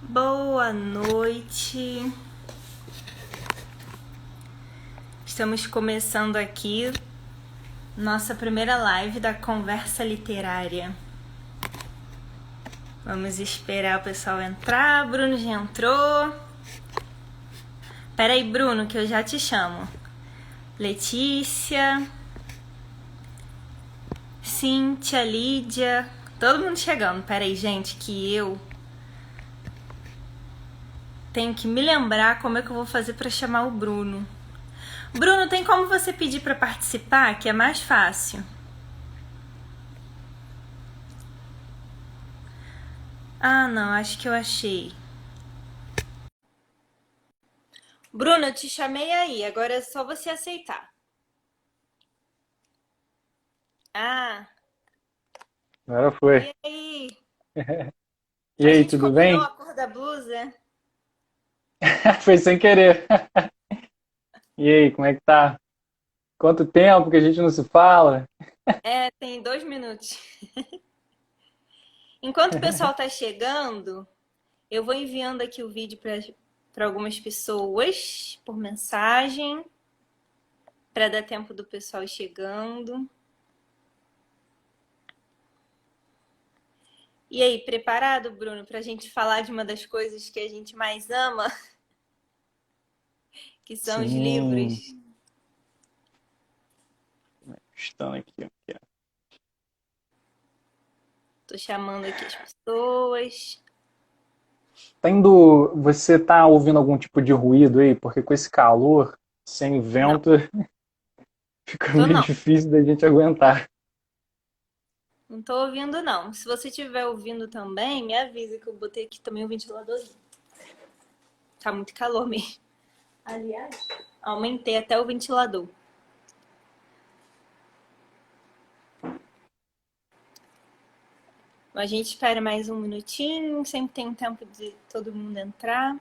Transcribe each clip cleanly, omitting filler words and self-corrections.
Boa noite. Estamos começando aqui nossa primeira live da conversa literária. Vamos esperar o pessoal entrar. Bruno já entrou. Pera aí, Bruno, que eu já te chamo. Letícia, Cíntia, Lídia, todo mundo chegando. Pera aí, gente, que eu tenho que me lembrar como é que eu vou fazer para chamar o Bruno. Bruno, tem como você pedir para participar, que é mais fácil? Ah, não, acho que eu achei. Bruno, eu te chamei aí, agora é só você aceitar. Ah, Agora foi. e aí? E A aí, gente tudo combinou bem? a cor da blusa? Foi sem querer. E aí, como é que tá? Quanto tempo que a gente não se fala? É, tem 2 minutos. Enquanto o pessoal tá chegando, eu vou enviando aqui o vídeo para algumas pessoas por mensagem, para dar tempo do pessoal ir chegando. E aí, preparado, Bruno, para a gente falar de uma das coisas que a gente mais ama, que são os Sim, livros? estão aqui. Tô chamando aqui as pessoas. Você tá ouvindo algum tipo de ruído aí? Porque com esse calor, sem Não, vento, fica tô meio não. difícil da gente aguentar. Não tô ouvindo, não. Se você estiver ouvindo também, me avisa que eu botei aqui também o ventiladorzinho. Tá muito calor mesmo. Aliás, aumentei até o ventilador. A gente espera mais um minutinho, sempre tem tempo de todo mundo entrar.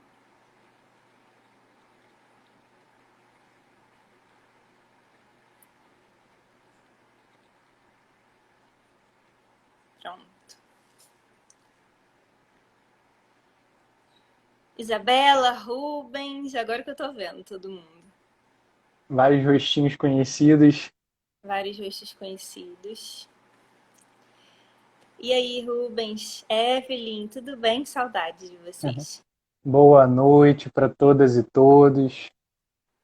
Pronto. Isabela, Rubens, agora que eu tô vendo todo mundo. Vários rostinhos conhecidos. Vários rostos conhecidos. E aí, Rubens, Evelyn, tudo bem? Saudade de vocês. Boa noite para todas e todos.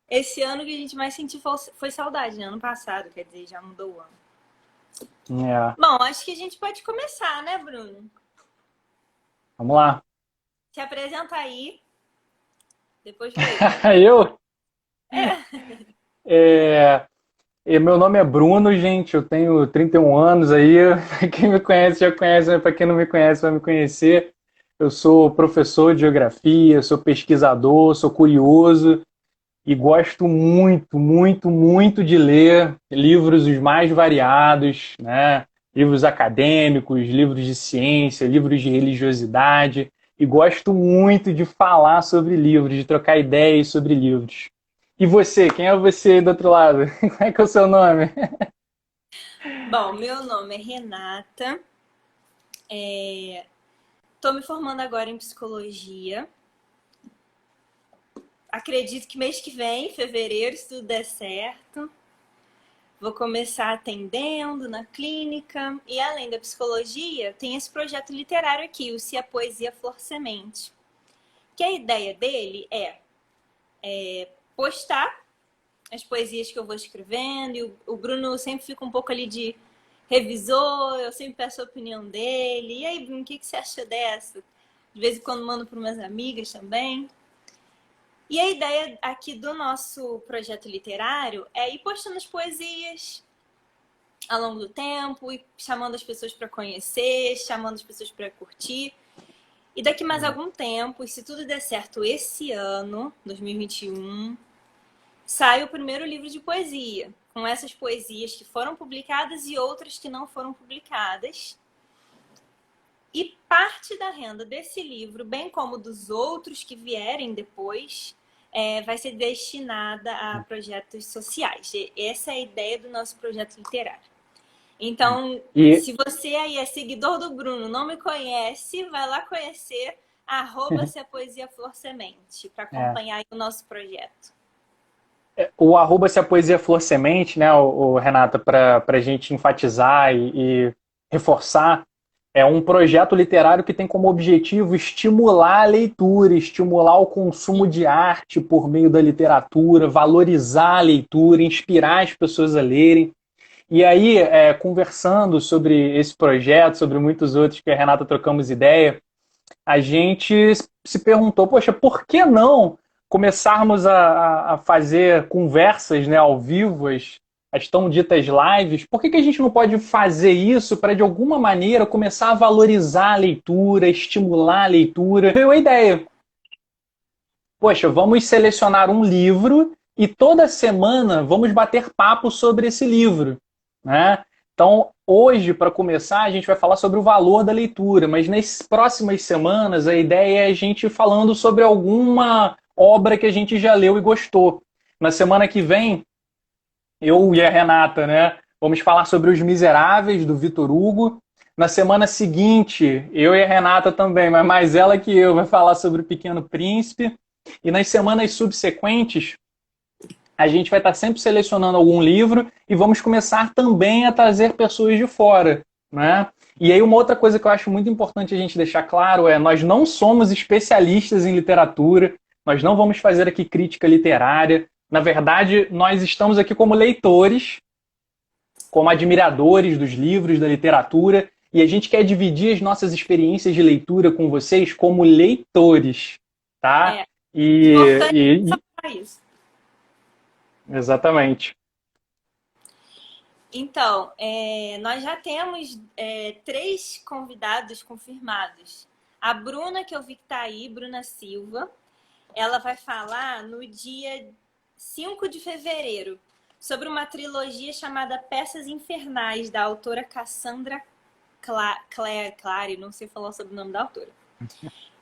Esse ano que a gente mais sentiu foi saudade, né? Ano passado, quer dizer, já mudou o ano. É, Bom, acho que a gente pode começar, né, Bruno? vamos lá. Se apresenta aí, depois vou eu. Eu? É, É, meu nome é Bruno, gente. Eu tenho 31 anos aí. Quem me conhece já conhece, mas para quem não me conhece vai me conhecer. Eu sou professor de geografia, sou pesquisador, sou curioso e gosto muito, muito, muito de ler livros os mais variados, né? Livros acadêmicos, livros de ciência, livros de religiosidade. E gosto muito de falar sobre livros, de trocar ideias sobre livros. E você, quem é você aí do outro lado? Como é que é o seu nome? bom, meu nome é Renata. Tô me formando agora em psicologia. Acredito que mês que vem, fevereiro, se tudo der certo, vou começar atendendo na clínica. E além da psicologia, tem esse projeto literário aqui, o Se a Poesia For Semente. Que a ideia dele é postar as poesias que eu vou escrevendo, e o Bruno sempre fica um pouco ali de revisor, eu sempre peço a opinião dele. E aí, Bruno, o que você achou dessa? De vez em quando mando para umas amigas também. E a ideia aqui do nosso projeto literário é ir postando as poesias ao longo do tempo, e chamando as pessoas para conhecer, chamando as pessoas para curtir. E daqui mais algum tempo, e se tudo der certo esse ano, 2021, sai o primeiro livro de poesia, com essas poesias que foram publicadas e outras que não foram publicadas. E parte da renda desse livro, bem como dos outros que vierem depois, vai ser destinada a projetos sociais. Essa é a ideia do nosso projeto literário. Então, E se você aí é seguidor do Bruno, não me conhece, vai lá conhecer Se a Poesia For Semente, para É. acompanhar aí o nosso projeto. O arroba se a poesia for semente, né, Renata, para a gente enfatizar e reforçar, é um projeto literário que tem como objetivo estimular a leitura, estimular o consumo de arte por meio da literatura, valorizar a leitura, inspirar as pessoas a lerem. E aí, conversando sobre esse projeto, sobre muitos outros que a Renata trocamos ideia, a gente se perguntou, poxa, por que não começarmos a fazer conversas, né, ao vivo, as tão ditas lives? Por que a gente não pode fazer isso para, de alguma maneira, começar a valorizar a leitura, estimular a leitura? Veio a ideia. Poxa, vamos selecionar um livro e toda semana vamos bater papo sobre esse livro, né? Então, hoje, para começar, a gente vai falar sobre o valor da leitura, mas nas próximas semanas a ideia é a gente falando sobre alguma obra que a gente já leu e gostou. Na semana que vem, eu e a Renata, né, vamos falar sobre Os Miseráveis, do Victor Hugo. Na semana seguinte, eu e a Renata também, mas mais ela que eu, vai falar sobre O Pequeno Príncipe. E nas semanas subsequentes, a gente vai estar sempre selecionando algum livro e vamos começar também a trazer pessoas de fora, né? E aí uma outra coisa que eu acho muito importante a gente deixar claro é: nós não somos especialistas em literatura, nós não vamos fazer aqui crítica literária. Na verdade, nós estamos aqui como leitores, como admiradores dos livros, da literatura, e a gente quer dividir as nossas experiências de leitura com vocês como leitores, tá? É E, importante e, para isso. Exatamente. Então, nós já temos 3 convidados confirmados. A Bruna, que eu vi que está aí, Bruna Silva, ela vai falar no dia 5 de fevereiro sobre uma trilogia chamada Peças Infernais, da autora Cassandra Clare, não sei falar sobre o nome da autora.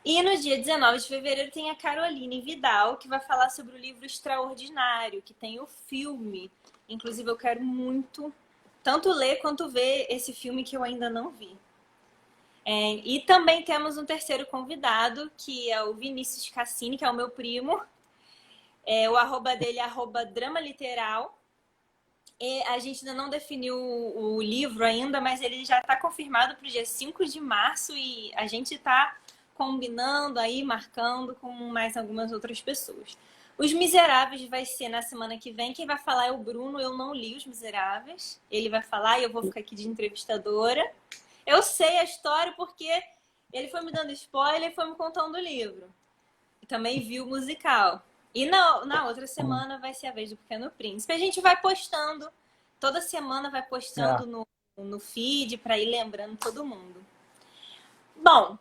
E no dia 19 de fevereiro tem a Caroline Vidal, que vai falar sobre o livro Extraordinário, que tem o filme. Inclusive, eu quero muito tanto ler quanto ver esse filme que eu ainda não vi. E também temos um terceiro convidado, que é o Vinícius Cassini, que é o meu primo. O arroba dele é @dramaliteral. E a gente ainda não definiu o livro ainda, mas ele já está confirmado para o dia 5 de março e a gente está combinando aí, marcando com mais algumas outras pessoas. Os Miseráveis vai ser na semana que vem. Quem vai falar é o Bruno. Eu não li Os Miseráveis. Ele vai falar e eu vou ficar aqui de entrevistadora. Eu sei a história porque ele foi me dando spoiler e foi me contando o livro. E também vi o musical. E na outra semana vai ser a vez do Pequeno Príncipe. A gente vai postando, toda semana vai postando no feed para ir lembrando todo mundo. Bom,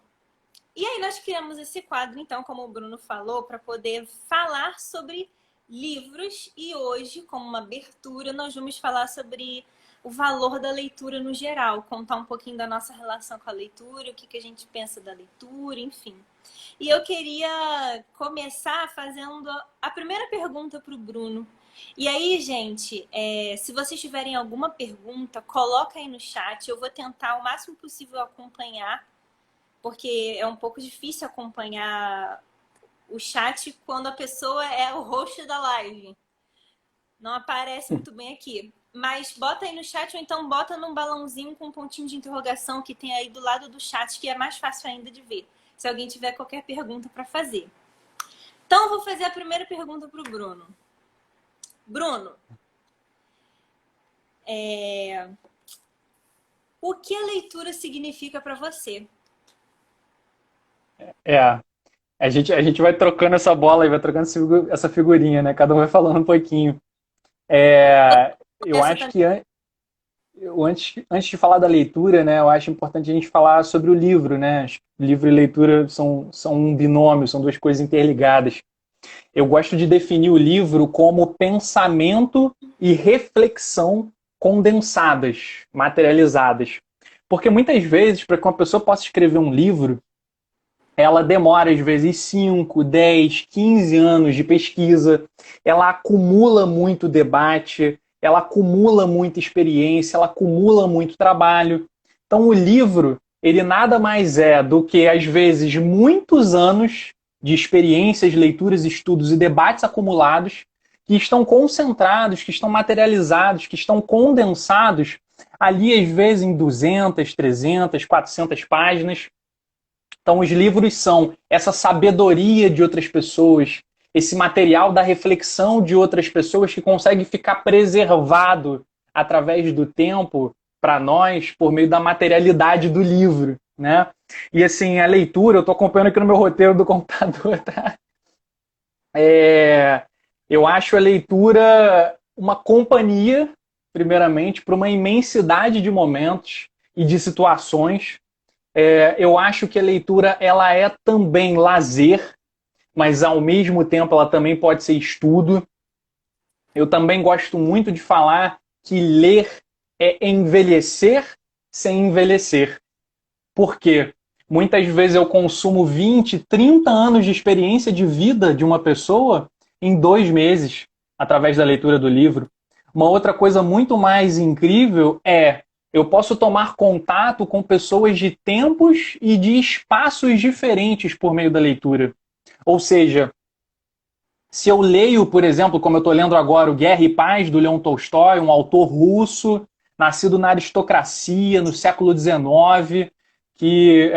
e aí nós criamos esse quadro, então, como o Bruno falou, para poder falar sobre livros. E hoje, como uma abertura, nós vamos falar sobre o valor da leitura no geral, contar um pouquinho da nossa relação com a leitura, o que a gente pensa da leitura, enfim. E eu queria começar fazendo a primeira pergunta para o Bruno. E aí, gente, se vocês tiverem alguma pergunta, coloca aí no chat. Eu vou tentar o máximo possível acompanhar, porque é um pouco difícil acompanhar o chat quando a pessoa é o host da live. Não aparece muito bem aqui. Mas bota aí no chat ou então bota num balãozinho com um pontinho de interrogação que tem aí do lado do chat, que é mais fácil ainda de ver, se alguém tiver qualquer pergunta para fazer. Então, eu vou fazer a primeira pergunta para o Bruno. Bruno, o que a leitura significa para você? A gente vai trocando essa bola e vai trocando essa figurinha, né? Cada um vai falando um pouquinho. Eu acho que antes de falar da leitura, né, eu acho importante a gente falar sobre o livro, né? Livro e leitura são um binômio, são duas coisas interligadas. Eu gosto de definir o livro como pensamento e reflexão condensadas, materializadas. Porque muitas vezes, para que uma pessoa possa escrever um livro, ela demora, às vezes, 5, 10, 15 anos de pesquisa, ela acumula muito debate, ela acumula muita experiência, ela acumula muito trabalho. Então, o livro, ele nada mais é do que, às vezes, muitos anos de experiências, leituras, estudos e debates acumulados que estão concentrados, que estão materializados, que estão condensados ali, às vezes, em 200, 300, 400 páginas. Então, os livros são essa sabedoria de outras pessoas, esse material da reflexão de outras pessoas que consegue ficar preservado através do tempo para nós por meio da materialidade do livro, né? E assim, a leitura, eu estou acompanhando aqui no meu roteiro do computador, tá? Eu acho a leitura uma companhia, primeiramente, para uma imensidade de momentos e de situações. Eu acho que a leitura ela é também lazer, mas ao mesmo tempo ela também pode ser estudo. Eu também gosto muito de falar que ler é envelhecer sem envelhecer. Por quê? Muitas vezes eu consumo 20, 30 anos de experiência de vida de uma pessoa em 2 meses, através da leitura do livro. Uma outra coisa muito mais incrível é eu posso tomar contato com pessoas de tempos e de espaços diferentes por meio da leitura. Ou seja, se eu leio, por exemplo, como eu estou lendo agora, o Guerra e Paz, do Leon Tolstói, um autor russo, nascido na aristocracia, no século XIX, que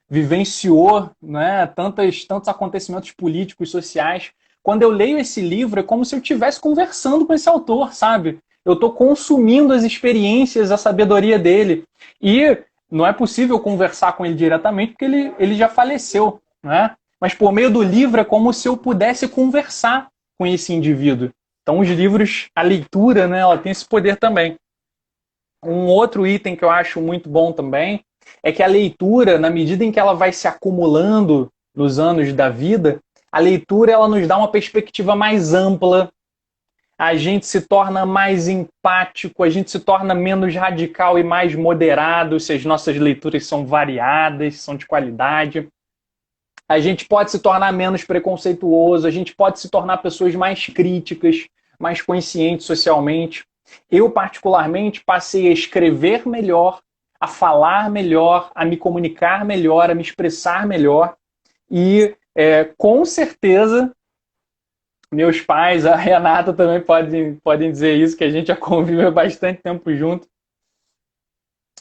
vivenciou, né, tantos acontecimentos políticos, sociais. Quando eu leio esse livro, é como se eu estivesse conversando com esse autor, sabe? Eu estou consumindo as experiências, a sabedoria dele. E não é possível conversar com ele diretamente, porque ele já faleceu, né? Mas por meio do livro é como se eu pudesse conversar com esse indivíduo. Então os livros, a leitura, né, ela tem esse poder também. Um outro item que eu acho muito bom também é que a leitura, na medida em que ela vai se acumulando nos anos da vida, a leitura ela nos dá uma perspectiva mais ampla, a gente se torna mais empático, a gente se torna menos radical e mais moderado se as nossas leituras são variadas, são de qualidade. A gente pode se tornar menos preconceituoso, a gente pode se tornar pessoas mais críticas, mais conscientes socialmente. Eu, particularmente, passei a escrever melhor, a falar melhor, a me comunicar melhor, a me expressar melhor. E, com certeza, meus pais, a Renata também podem dizer isso, que a gente já convive há bastante tempo junto.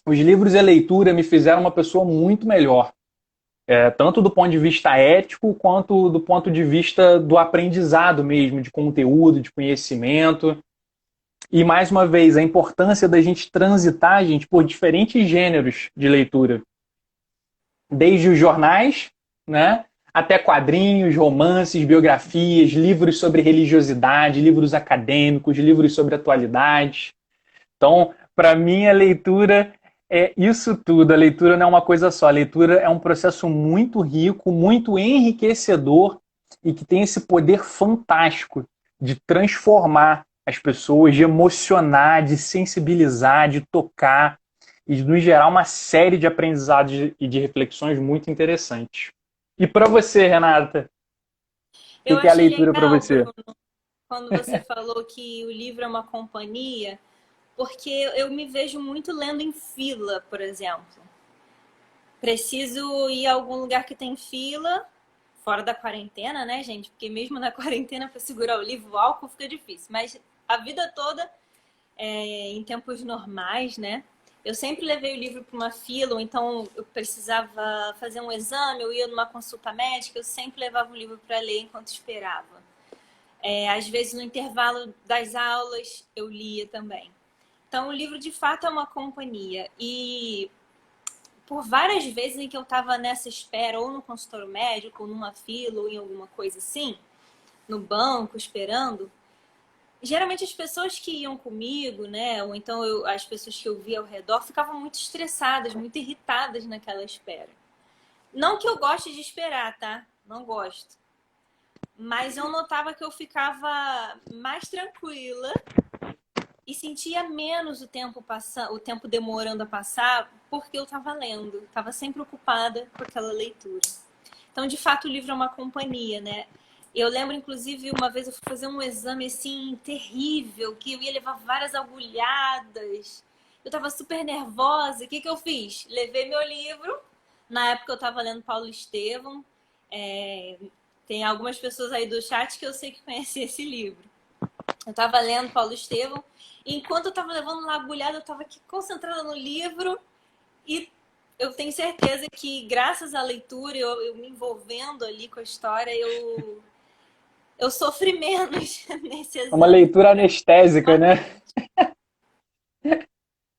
Os livros e a leitura me fizeram uma pessoa muito melhor. Tanto do ponto de vista ético, quanto do ponto de vista do aprendizado mesmo, de conteúdo, de conhecimento. E, mais uma vez, a importância da gente transitar, gente, por diferentes gêneros de leitura. Desde os jornais, né, até quadrinhos, romances, biografias, livros sobre religiosidade, livros acadêmicos, livros sobre atualidades. Então, para mim, a leitura é isso tudo. A leitura não é uma coisa só. A leitura é um processo muito rico, muito enriquecedor e que tem esse poder fantástico de transformar as pessoas, de emocionar, de sensibilizar, de tocar e de nos gerar uma série de aprendizados e de reflexões muito interessantes. E para você, Renata? O Eu que é a achei leitura para legal, você? Bruno, quando você falou que o livro é uma companhia, porque eu me vejo muito lendo em fila, por exemplo. Preciso ir a algum lugar que tem fila, fora da quarentena, né, gente? Porque mesmo na quarentena, para segurar o livro, o álcool fica difícil. Mas a vida toda, em tempos normais, né? Eu sempre levei o livro para uma fila, ou então eu precisava fazer um exame, eu ia numa consulta médica, eu sempre levava o livro para ler enquanto esperava. Às vezes, no intervalo das aulas, eu lia também. Então, o livro, de fato, é uma companhia. E por várias vezes em que eu estava nessa espera, ou no consultório médico, ou numa fila, ou em alguma coisa assim, no banco, esperando, geralmente as pessoas que iam comigo, né, ou então as pessoas que eu via ao redor, ficavam muito estressadas, muito irritadas naquela espera. Não que eu goste de esperar, tá? Não gosto. Mas eu notava que eu ficava mais tranquila e sentia menos o tempo passando, o tempo demorando a passar, porque eu estava lendo, estava sempre ocupada com aquela leitura. Então, de fato, o livro é uma companhia, né? Eu lembro, inclusive, uma vez eu fui fazer um exame assim terrível, que eu ia levar várias agulhadas. eu tava super nervosa. O que que eu fiz? Levei meu livro. Na época eu tava lendo Paulo Estevam. É, tem algumas pessoas aí do chat que eu sei que conhecem esse livro. Eu tava lendo Paulo Estevam. E enquanto eu tava levando uma agulhada, eu tava aqui concentrada no livro. E eu tenho certeza que, graças à leitura, eu me envolvendo ali com a história, eu sofri menos nesse É uma exame. leitura anestésica, né?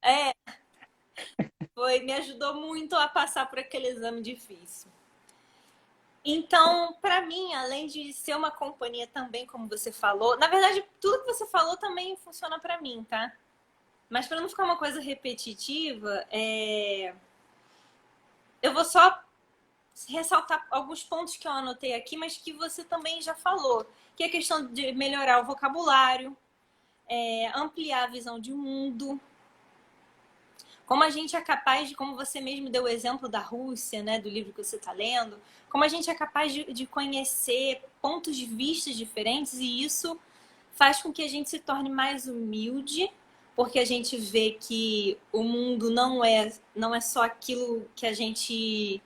É, me ajudou muito a passar por aquele exame difícil. Então, para mim, além de ser uma companhia também, como você falou, na verdade, tudo que você falou também funciona para mim, tá? Mas para não ficar uma coisa repetitiva, eu vou só ressaltar alguns pontos que eu anotei aqui, mas que você também já falou, que é a questão de melhorar o vocabulário, ampliar a visão de mundo. Como a gente é capaz de, como você mesmo deu o exemplo da Rússia, né, do livro que você está lendo, como a gente é capaz de conhecer pontos de vista diferentes, e isso faz com que a gente se torne mais humilde, porque a gente vê que o mundo não é só aquilo que a gente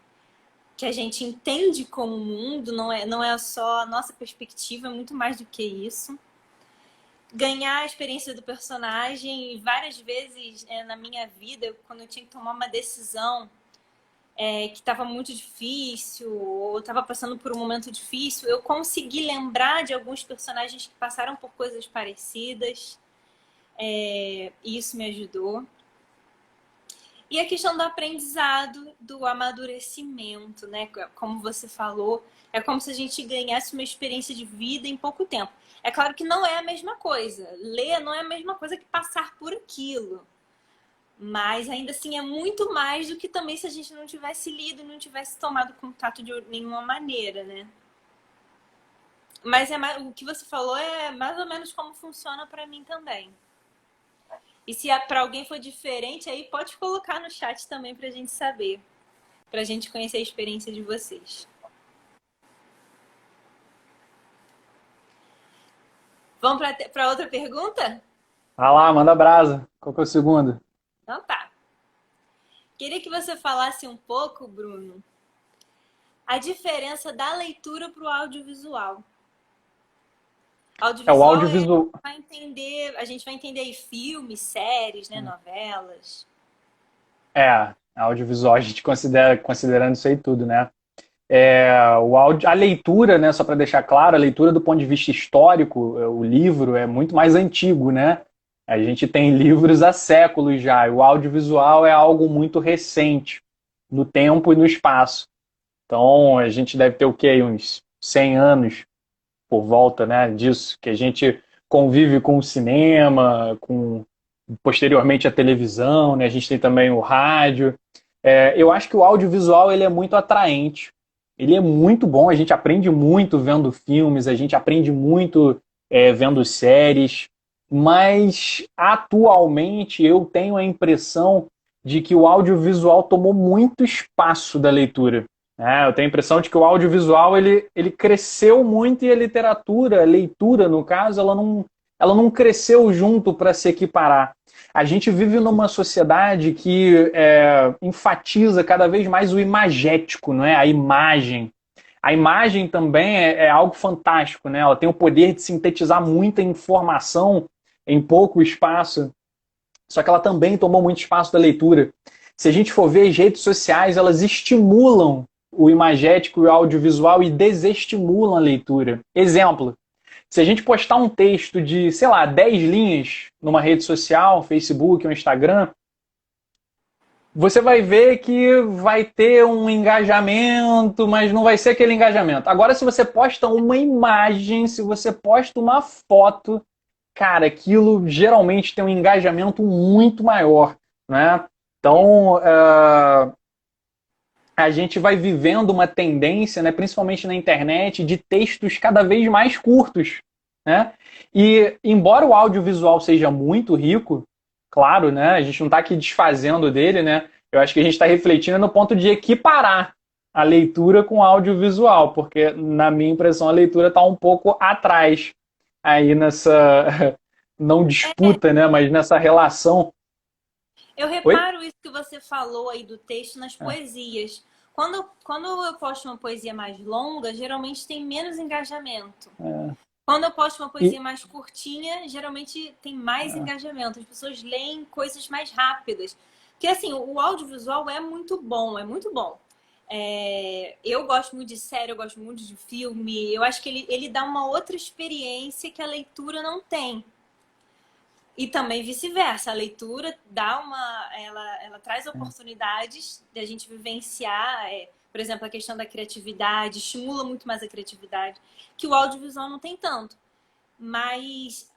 entende como mundo, não é só a nossa perspectiva, é muito mais do que isso. Ganhar a experiência do personagem, e várias vezes na minha vida, quando eu tinha que tomar uma decisão que estava muito difícil, ou estava passando por um momento difícil, eu consegui lembrar de alguns personagens que passaram por coisas parecidas, e isso me ajudou. E a questão do aprendizado, do amadurecimento, né? Como você falou, é como se a gente ganhasse uma experiência de vida em pouco tempo. É claro que não é a mesma coisa. Ler não é a mesma coisa que passar por aquilo. Mas ainda assim é muito mais do que também se a gente não tivesse lido, não tivesse tomado contato de nenhuma maneira, né? Mas o que você falou é mais ou menos como funciona para mim também. E se para alguém for diferente, aí pode colocar no chat também pra gente saber. Pra gente conhecer a experiência de vocês. Vamos para outra pergunta? Vai lá, manda brasa. Qual que é o segundo? Então tá. Queria que você falasse um pouco, Bruno, a diferença da leitura para o audiovisual. É o Audiovisual audiovisual. a gente vai entender aí filmes, séries, né, novelas. Audiovisual, a gente considerando isso aí tudo, né? A leitura, né, só para deixar claro, a leitura do ponto de vista histórico, o livro é muito mais antigo, né? A gente tem livros há séculos já, e o audiovisual é algo muito recente, no tempo e no espaço. Então, a gente deve ter o quê? Uns 100 anos por volta, né, disso, que a gente convive com o cinema, com posteriormente a televisão, né? A gente tem também o rádio. Eu acho que o audiovisual ele é muito atraente, ele é muito bom, a gente aprende muito vendo filmes, a gente aprende muito vendo séries, mas atualmente eu tenho a impressão de que o audiovisual tomou muito espaço da leitura. Eu tenho a impressão de que o audiovisual ele cresceu muito e a leitura, no caso, ela não cresceu junto para se equiparar. A gente vive numa sociedade que enfatiza cada vez mais o imagético, não é? A imagem. A imagem também é algo fantástico, né? Ela tem o poder de sintetizar muita informação em pouco espaço, só que ela também tomou muito espaço da leitura. Se a gente for ver, as redes sociais, elas estimulam o imagético e o audiovisual e desestimulam a leitura. Exemplo, se a gente postar um texto de, sei lá, 10 linhas numa rede social, Facebook ou Instagram, você vai ver que vai ter um engajamento, mas não vai ser aquele engajamento. Agora, se você posta uma imagem, se você posta uma foto, cara, aquilo geralmente tem um engajamento muito maior, né? Então, a gente vai vivendo uma tendência, né, principalmente na internet, de textos cada vez mais curtos, né? E embora o audiovisual seja muito rico, claro, né, a gente não está aqui desfazendo dele, né? Eu acho que a gente está refletindo no ponto de equiparar a leitura com o audiovisual, porque na minha impressão a leitura está um pouco atrás aí nessa não disputa, né, mas nessa relação. Eu Oi? reparo isso que você falou aí do texto nas É, poesias. Quando eu posto uma poesia mais longa, geralmente tem menos engajamento. é. Quando eu posto uma E, poesia mais curtinha, geralmente tem mais engajamento. As pessoas leem coisas mais rápidas. Porque, assim, o audiovisual é muito bom, é muito bom. Eu gosto muito de série, eu gosto muito de filme. Eu acho que ele dá uma outra experiência que a leitura não tem. E também vice-versa. A leitura dá ela traz oportunidades de a gente vivenciar, por exemplo, a questão da criatividade, estimula muito mais a criatividade, que o audiovisual não tem tanto. Mas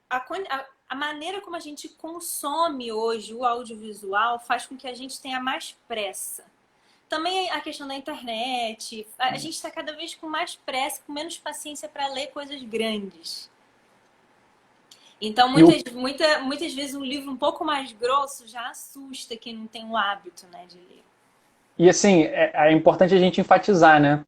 a maneira como a gente consome hoje o audiovisual faz com que a gente tenha mais pressa. Também a questão da internet, a gente está cada vez com mais pressa, com menos paciência para ler coisas grandes. Então, e o muitas vezes um livro um pouco mais grosso já assusta quem não tem o hábito, né, de ler. E assim, é importante a gente enfatizar, né?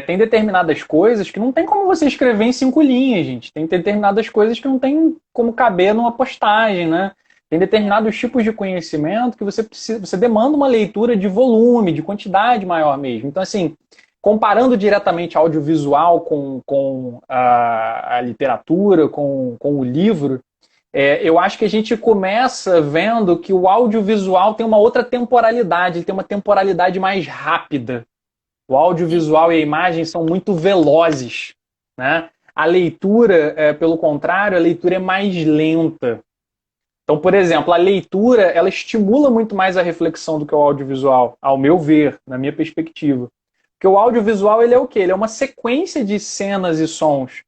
Tem determinadas coisas que não tem como você escrever em 5 linhas, gente. Tem determinadas coisas que não tem como caber numa postagem, né? Tem É, determinados tipos de conhecimento que você precisa, você demanda uma leitura de volume, de quantidade maior mesmo. Então, assim, comparando diretamente audiovisual com a literatura, com o livro, eu acho que a gente começa vendo que o audiovisual tem uma outra temporalidade, ele tem uma temporalidade mais rápida. O sim. audiovisual e a imagem são muito velozes, né? A leitura, pelo contrário, a leitura é mais lenta. Então, por exemplo, a leitura ela estimula muito mais a reflexão do que o audiovisual, ao meu ver, na minha perspectiva. Porque o audiovisual ele é o quê? Ele é uma sequência de cenas e sons.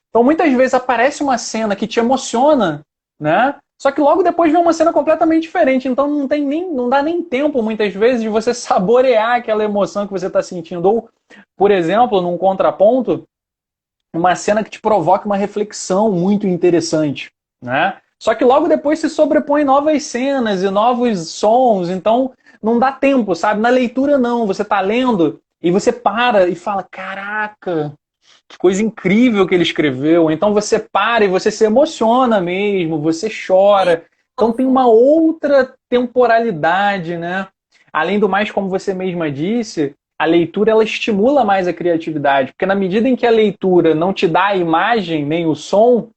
Então, muitas vezes aparece uma cena que te emociona, né? Só que logo depois vem uma cena completamente diferente. Então não dá nem tempo, muitas vezes, de você saborear aquela emoção que você está sentindo. Ou, por exemplo, num contraponto, uma cena que te provoca uma reflexão muito interessante, né? Só que logo depois se sobrepõem novas cenas e novos sons, então não dá tempo, sabe? Na leitura não, você está lendo e você para e fala, caraca, que coisa incrível que ele escreveu. Então você para e você se emociona mesmo, você De chora. Então tem novo. uma outra temporalidade, né? Além do mais, como você mesma disse, a leitura ela estimula mais a criatividade, porque na medida em que a leitura não te dá a imagem nem o som,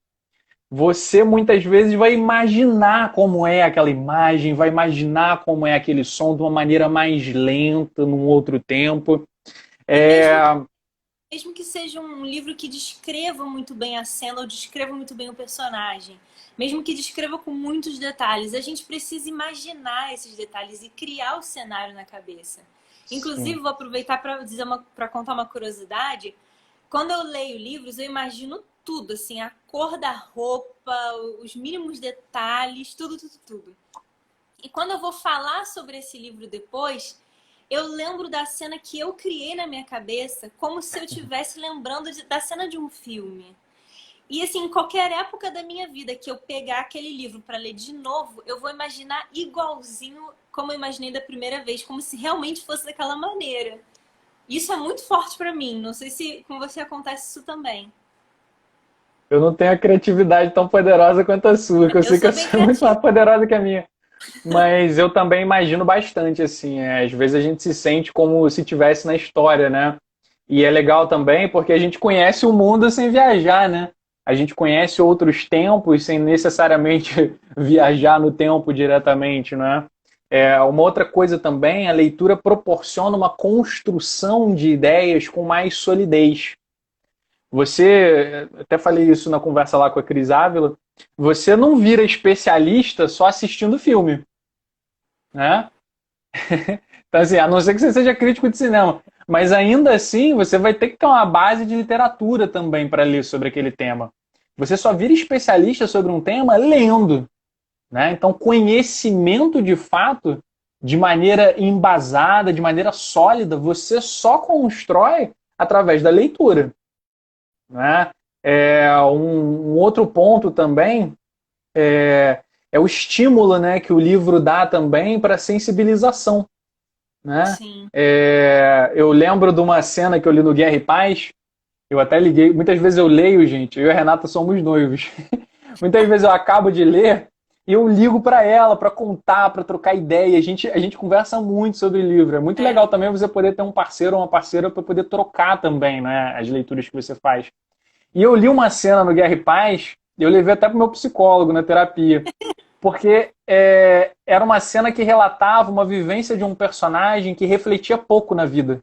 você muitas vezes vai imaginar como é aquela imagem, vai imaginar como é aquele som de uma maneira mais lenta, num outro tempo. E É, mesmo que seja um livro que descreva muito bem a cena ou descreva muito bem o personagem, mesmo que descreva com muitos detalhes, a gente precisa imaginar esses detalhes e criar o cenário na cabeça. Inclusive, sim. vou aproveitar para contar uma curiosidade. Quando eu leio livros, eu imagino tudo, assim, a cor da roupa, os mínimos detalhes, tudo, tudo, tudo. E quando eu vou falar sobre esse livro depois, eu lembro da cena que eu criei na minha cabeça, como se eu estivesse lembrando da cena de um filme. E assim, em qualquer época da minha vida que eu pegar aquele livro para ler de novo, eu vou imaginar igualzinho como eu imaginei da primeira vez, como se realmente fosse daquela maneira. Isso é muito forte para mim. Não sei se com você acontece isso também. Eu não tenho a criatividade tão poderosa quanto a sua, que eu Eu sei que a sou bem sua é muito mais criativa. poderosa que a minha. Mas eu também imagino bastante, assim. Às vezes a gente se sente como se tivesse na história, né? E é legal também porque a gente conhece o mundo sem viajar, né? A gente conhece outros tempos sem necessariamente viajar no tempo diretamente, né? Uma outra coisa também, a leitura proporciona uma construção de ideias com mais solidez. Você, até falei isso na conversa lá com a Cris Ávila, você não vira especialista só assistindo filme, né? Então, assim, a não ser que você seja crítico de cinema, mas ainda assim você vai ter que ter uma base de literatura também para ler sobre aquele tema. Você só vira especialista sobre um tema lendo, né? Então, conhecimento de fato, de maneira embasada, de maneira sólida, você só constrói através da leitura, né? Um outro ponto também é o estímulo, né, que o livro dá também para a sensibilização, né? Sim. Eu lembro de uma cena que eu li no Guerra e Paz, eu até liguei, muitas vezes eu leio, gente, eu e a Renata somos noivos. Muitas vezes eu acabo de ler e eu ligo para ela para contar, para trocar ideia. A gente conversa muito sobre livro. É muito É. legal também você poder ter um parceiro ou uma parceira para poder trocar também, né, as leituras que você faz. E eu li uma cena no Guerra e Paz, eu levei até pro meu psicólogo na terapia, porque era uma cena que relatava uma vivência de um personagem que refletia pouco na vida.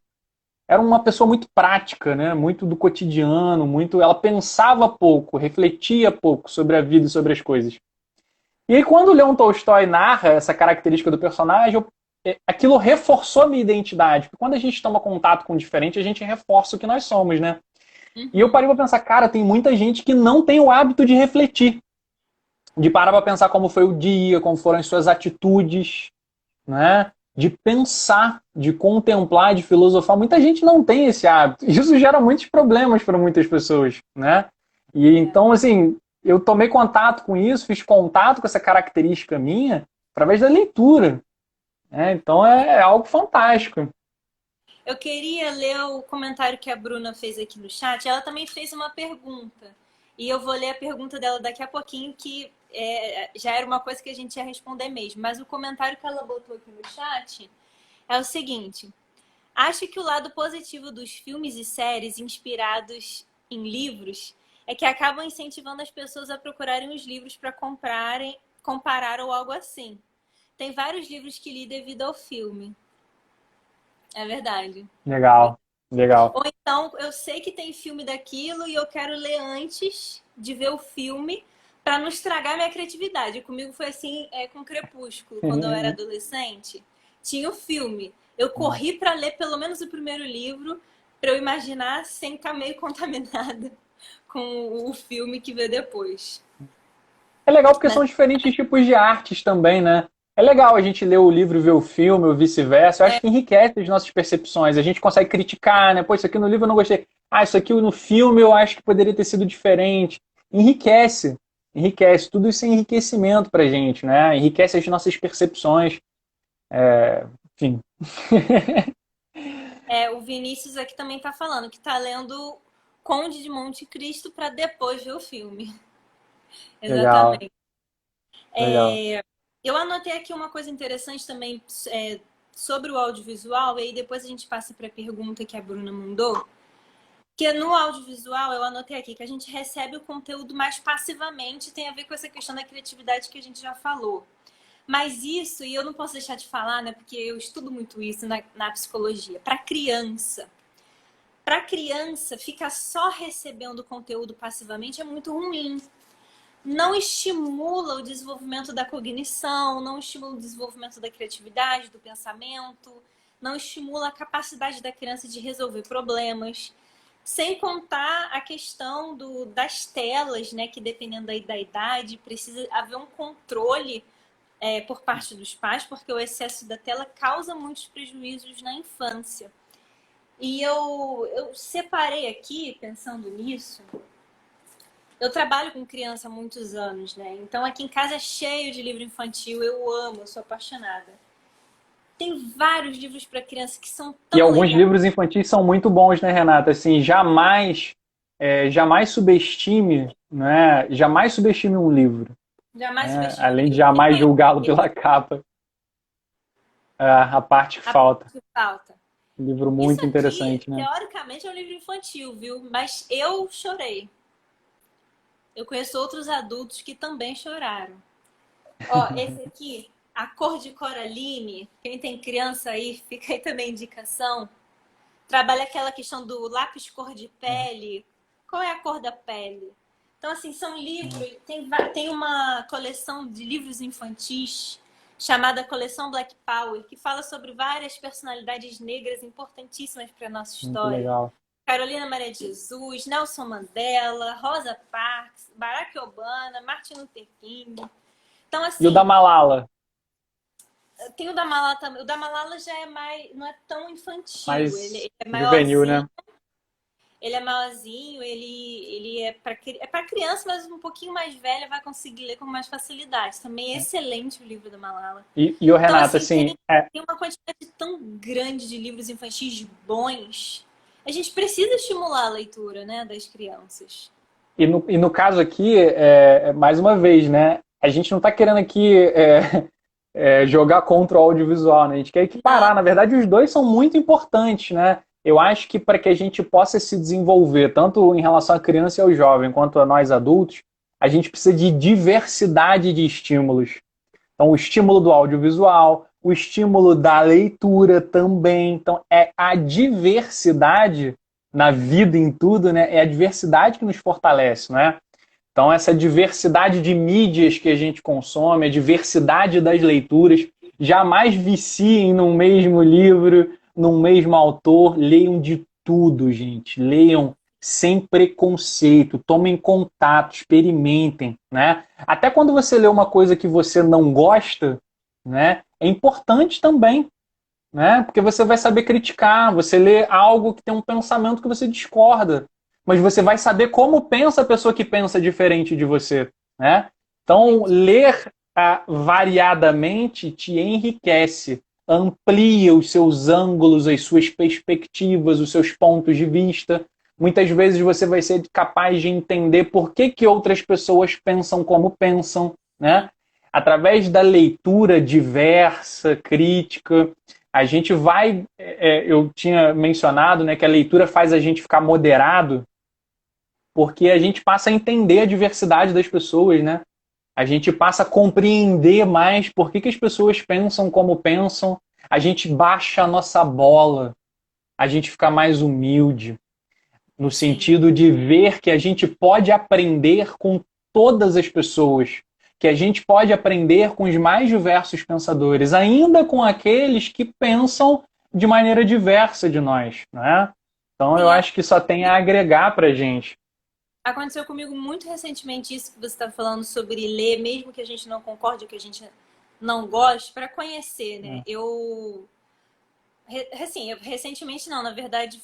Era uma pessoa muito prática, né? Muito do cotidiano, muito. Ela pensava pouco, refletia pouco sobre a vida e sobre as coisas. E aí, quando o Leon Tolstói narra essa característica do personagem, aquilo reforçou a minha identidade. Porque quando a gente toma contato com o diferente, a gente reforça o que nós somos, né? E eu Uhum. parei para pensar, cara, tem muita gente que não tem o hábito de refletir, de parar para pensar como foi o dia, como foram as suas atitudes, né? De pensar, de contemplar, de filosofar. Muita gente não tem esse hábito. Isso gera muitos problemas para muitas pessoas, né? E É. então, assim, eu tomei contato com isso, fiz contato com essa característica minha através da leitura, né? Então é algo fantástico. Eu queria ler o comentário que a Bruna fez aqui no chat. Ela também fez uma pergunta. E eu vou ler a pergunta dela daqui a pouquinho, que já era uma coisa que a gente ia responder mesmo. Mas o comentário que ela botou aqui no chat é o seguinte: acho que o lado positivo dos filmes e séries inspirados em livros é que acabam incentivando as pessoas a procurarem os livros para comprarem, comparar ou algo assim. Tem vários livros que li devido ao filme. É verdade. Legal, legal. Ou então, eu sei que tem filme daquilo e eu quero ler antes de ver o filme para não estragar minha criatividade. Comigo foi assim, com Crepúsculo, quando eu era adolescente. Tinha o filme. Eu corri para ler pelo menos o primeiro livro para eu imaginar sem estar meio contaminada com o filme que veio depois. É legal porque Mas são diferentes tipos de artes também, né? É legal a gente ler o livro e ver o filme, ou vice-versa. Eu acho que enriquece as nossas percepções. A gente consegue criticar, né? Pô, isso aqui no livro eu não gostei. Ah, isso aqui no filme eu acho que poderia ter sido diferente. Enriquece. Enriquece. Tudo isso é enriquecimento pra gente, né? Enriquece as nossas percepções. Enfim. o Vinícius aqui também tá falando que tá lendo Conde de Monte Cristo para depois ver o filme. Legal, Exatamente. legal. Eu anotei aqui uma coisa interessante também sobre o audiovisual, e aí depois a gente passa para a pergunta que a Bruna mandou. Que no audiovisual, eu anotei aqui que a gente recebe o conteúdo mais passivamente, tem a ver com essa questão da criatividade que a gente já falou. Mas isso, e eu não posso deixar de falar, né, porque eu estudo muito isso na psicologia, para criança, ficar só recebendo conteúdo passivamente é muito ruim. Não estimula o desenvolvimento da cognição, não estimula o desenvolvimento da criatividade, do pensamento, não estimula a capacidade da criança de resolver problemas. Sem contar a questão das telas, né? Que dependendo da idade, precisa haver um controle por parte dos pais, porque o excesso da tela causa muitos prejuízos na infância. E eu separei aqui, pensando nisso, eu trabalho com criança há muitos anos, né? Então aqui em casa é cheio de livro infantil, eu amo, eu sou apaixonada. Tem vários livros para criança que são E tão alguns legais. livros infantis são muito bons, né, Renata? Assim, jamais subestime, né? Jamais subestime um livro, Jamais né? subestime um Além de livro. jamais julgá-lo Reconhecer pela capa, a parte que a parte falta. que falta. Um livro Isso muito aqui, interessante, né? teoricamente, é um livro infantil, viu? Mas eu chorei. Eu conheço outros adultos que também choraram. Ó, esse aqui, A Cor de Coraline, quem tem criança aí, fica aí também a indicação. Trabalha aquela questão do lápis cor de pele. Qual é a cor da pele? Então, assim, são livros. Tem uma coleção de livros infantis chamada Coleção Black Power, que fala sobre várias personalidades negras importantíssimas para a nossa Muito história. legal. Carolina Maria de Jesus, Nelson Mandela, Rosa Parks, Barack Obama, Martin Luther King. Então, E o da assim, Malala, tem o da Malala também. O da Malala já é mais, não é tão infantil, mais ele é juvenil, maiorzinho. né? Ele é maiorzinho, ele é para criança, mas um pouquinho mais velha vai conseguir ler com mais facilidade. Também é excelente o livro da Malala. E o Então, Renata, assim, assim, tem uma quantidade tão grande de livros infantis bons. A gente precisa estimular a leitura, né, das crianças. e no caso aqui, mais uma vez, né? a gente não está querendo aqui jogar contra o audiovisual, né? A gente quer equiparar. Na verdade, os dois são muito importantes, né? Eu acho que para que a gente possa se desenvolver, tanto em relação à criança e ao jovem, quanto a nós adultos, a gente precisa de diversidade de estímulos. Então, o estímulo do audiovisual, o estímulo da leitura também. Então, é a diversidade na vida, em tudo, né? É a diversidade que nos fortalece, não é? Então, essa diversidade de mídias que a gente consome, a diversidade das leituras, jamais viciem num mesmo livro, num mesmo autor. Leiam de tudo, gente. Leiam sem preconceito, tomem contato, experimentem, né? Até quando você lê uma coisa que você não gosta, né, é importante também, né? Porque você vai saber criticar, você lê algo que tem um pensamento que você discorda, mas você vai saber como pensa a pessoa que pensa diferente de você, né? Então, ler variadamente te enriquece, amplia os seus ângulos, as suas perspectivas, os seus pontos de vista. Muitas vezes você vai ser capaz de entender por que outras pessoas pensam como pensam, né? Através da leitura diversa, crítica, a gente vai... eu tinha mencionado, né, que a leitura faz a gente ficar moderado, porque a gente passa a entender a diversidade das pessoas, né? A gente passa a compreender mais por que as pessoas pensam como pensam, a gente baixa a nossa bola, a gente fica mais humilde, no sentido de ver que a gente pode aprender com todas as pessoas, que a gente pode aprender com os mais diversos pensadores, ainda com aqueles que pensam de maneira diversa de nós, né? Então eu acho que só tem a agregar para a gente. Aconteceu comigo muito recentemente isso que você está falando sobre ler, mesmo que a gente não concorde, que a gente não goste, para conhecer, né? Assim, recentemente não, na verdade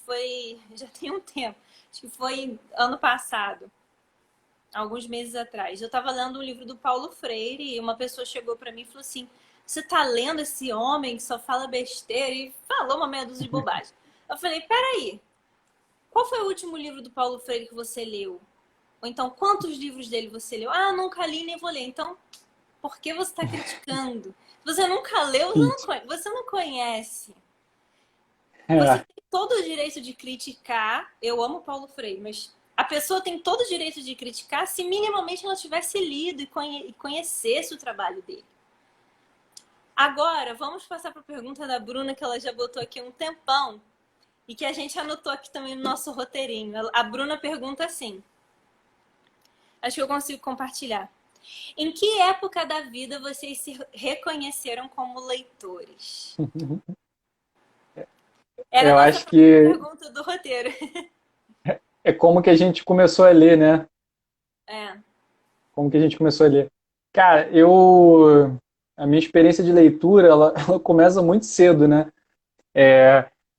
já tem um tempo. Acho que foi ano passado, alguns meses atrás. Eu estava lendo um livro do Paulo Freire e uma pessoa chegou para mim e falou assim: você tá lendo esse homem que só fala besteira? E falou uma meia dúzia de bobagem. Eu falei: peraí, qual foi o último livro do Paulo Freire que você leu? Ou então, quantos livros dele você leu? Ah, nunca li nem vou ler. Então, por que você está criticando? Você nunca leu, você não conhece. Você É, tem todo o direito de criticar. Eu amo Paulo Freire, mas a pessoa tem todo o direito de criticar se minimamente ela tivesse lido e conhecesse o trabalho dele. Agora, vamos passar para a pergunta da Bruna, que ela já botou aqui um tempão e que a gente anotou aqui também no nosso roteirinho. A Bruna pergunta assim: acho que eu consigo compartilhar. Em que época da vida vocês se reconheceram como leitores? Era a eu nossa acho que pergunta do roteiro. é como que a gente começou a ler, né? É. Como que a gente começou a ler? Cara, a minha experiência de leitura, ela começa muito cedo, né?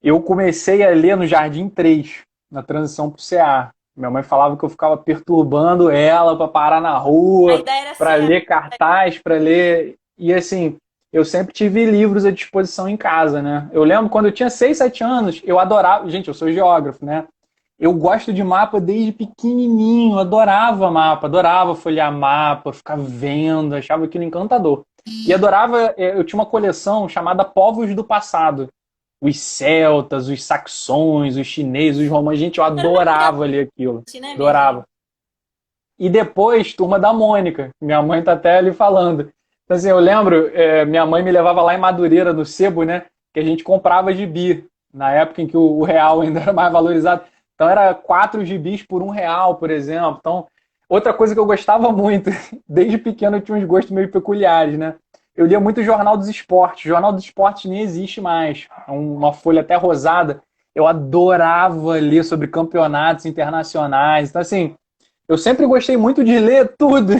Eu comecei a ler no Jardim 3, na transição para o CA. Minha mãe falava que eu ficava perturbando ela para parar na A rua, ideia era para certa. ler cartaz, para ler. E assim, eu sempre tive livros à disposição em casa, né? Eu lembro quando eu tinha 6, 7 anos, eu adorava. Gente, eu sou geógrafo, né? Eu gosto de mapa desde pequenininho, adorava mapa, adorava folhear mapa, ficar vendo, achava aquilo encantador. E adorava, eu tinha uma coleção chamada Povos do Passado. Os celtas, os saxões, os chineses, os romanos, gente, eu adorava ler aquilo, Né, minha gente? adorava. E depois, Turma da Mônica, minha mãe tá até ali falando. Então, assim, eu lembro, minha mãe me levava lá em Madureira, no Sebo, né, que a gente comprava gibi, na época em que o real ainda era mais valorizado. Então era 4 gibis por R$ 1, por exemplo. Então, outra coisa que eu gostava muito, desde pequeno eu tinha uns gostos meio peculiares, né? Eu lia muito o Jornal dos Esportes. O Jornal dos Esportes nem existe mais. É uma folha até rosada. Eu adorava ler sobre campeonatos internacionais. Então, assim, eu sempre gostei muito de ler tudo.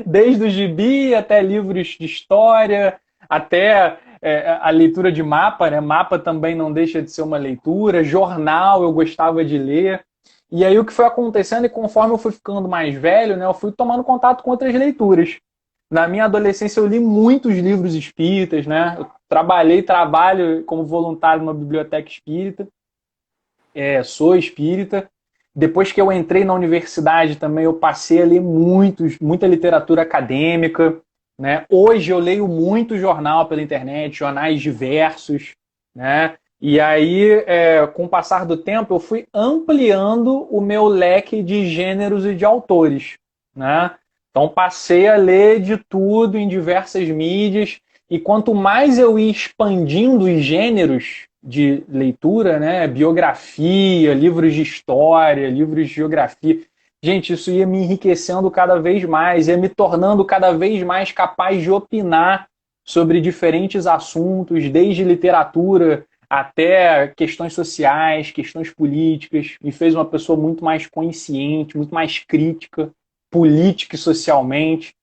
Desde o gibi até livros de história, até a leitura de mapa, né? Mapa também não deixa de ser uma leitura, jornal eu gostava de ler. E aí o que foi acontecendo, e conforme eu fui ficando mais velho, né, eu fui tomando contato com outras leituras. Na minha adolescência eu li muitos livros espíritas, né? Eu trabalho como voluntário numa biblioteca espírita, sou espírita. Depois que eu entrei na universidade também, eu passei a ler muita literatura acadêmica, né? Hoje eu leio muito jornal pela internet, jornais diversos, né? E aí, com o passar do tempo, eu fui ampliando o meu leque de gêneros e de autores, né? Então passei a ler de tudo em diversas mídias, e quanto mais eu ia expandindo os gêneros de leitura, né? Biografia, livros de história, livros de geografia. Gente, isso ia me enriquecendo cada vez mais, ia me tornando cada vez mais capaz de opinar sobre diferentes assuntos, desde literatura até questões sociais, questões políticas. Me fez uma pessoa muito mais consciente, muito mais crítica, política e socialmente.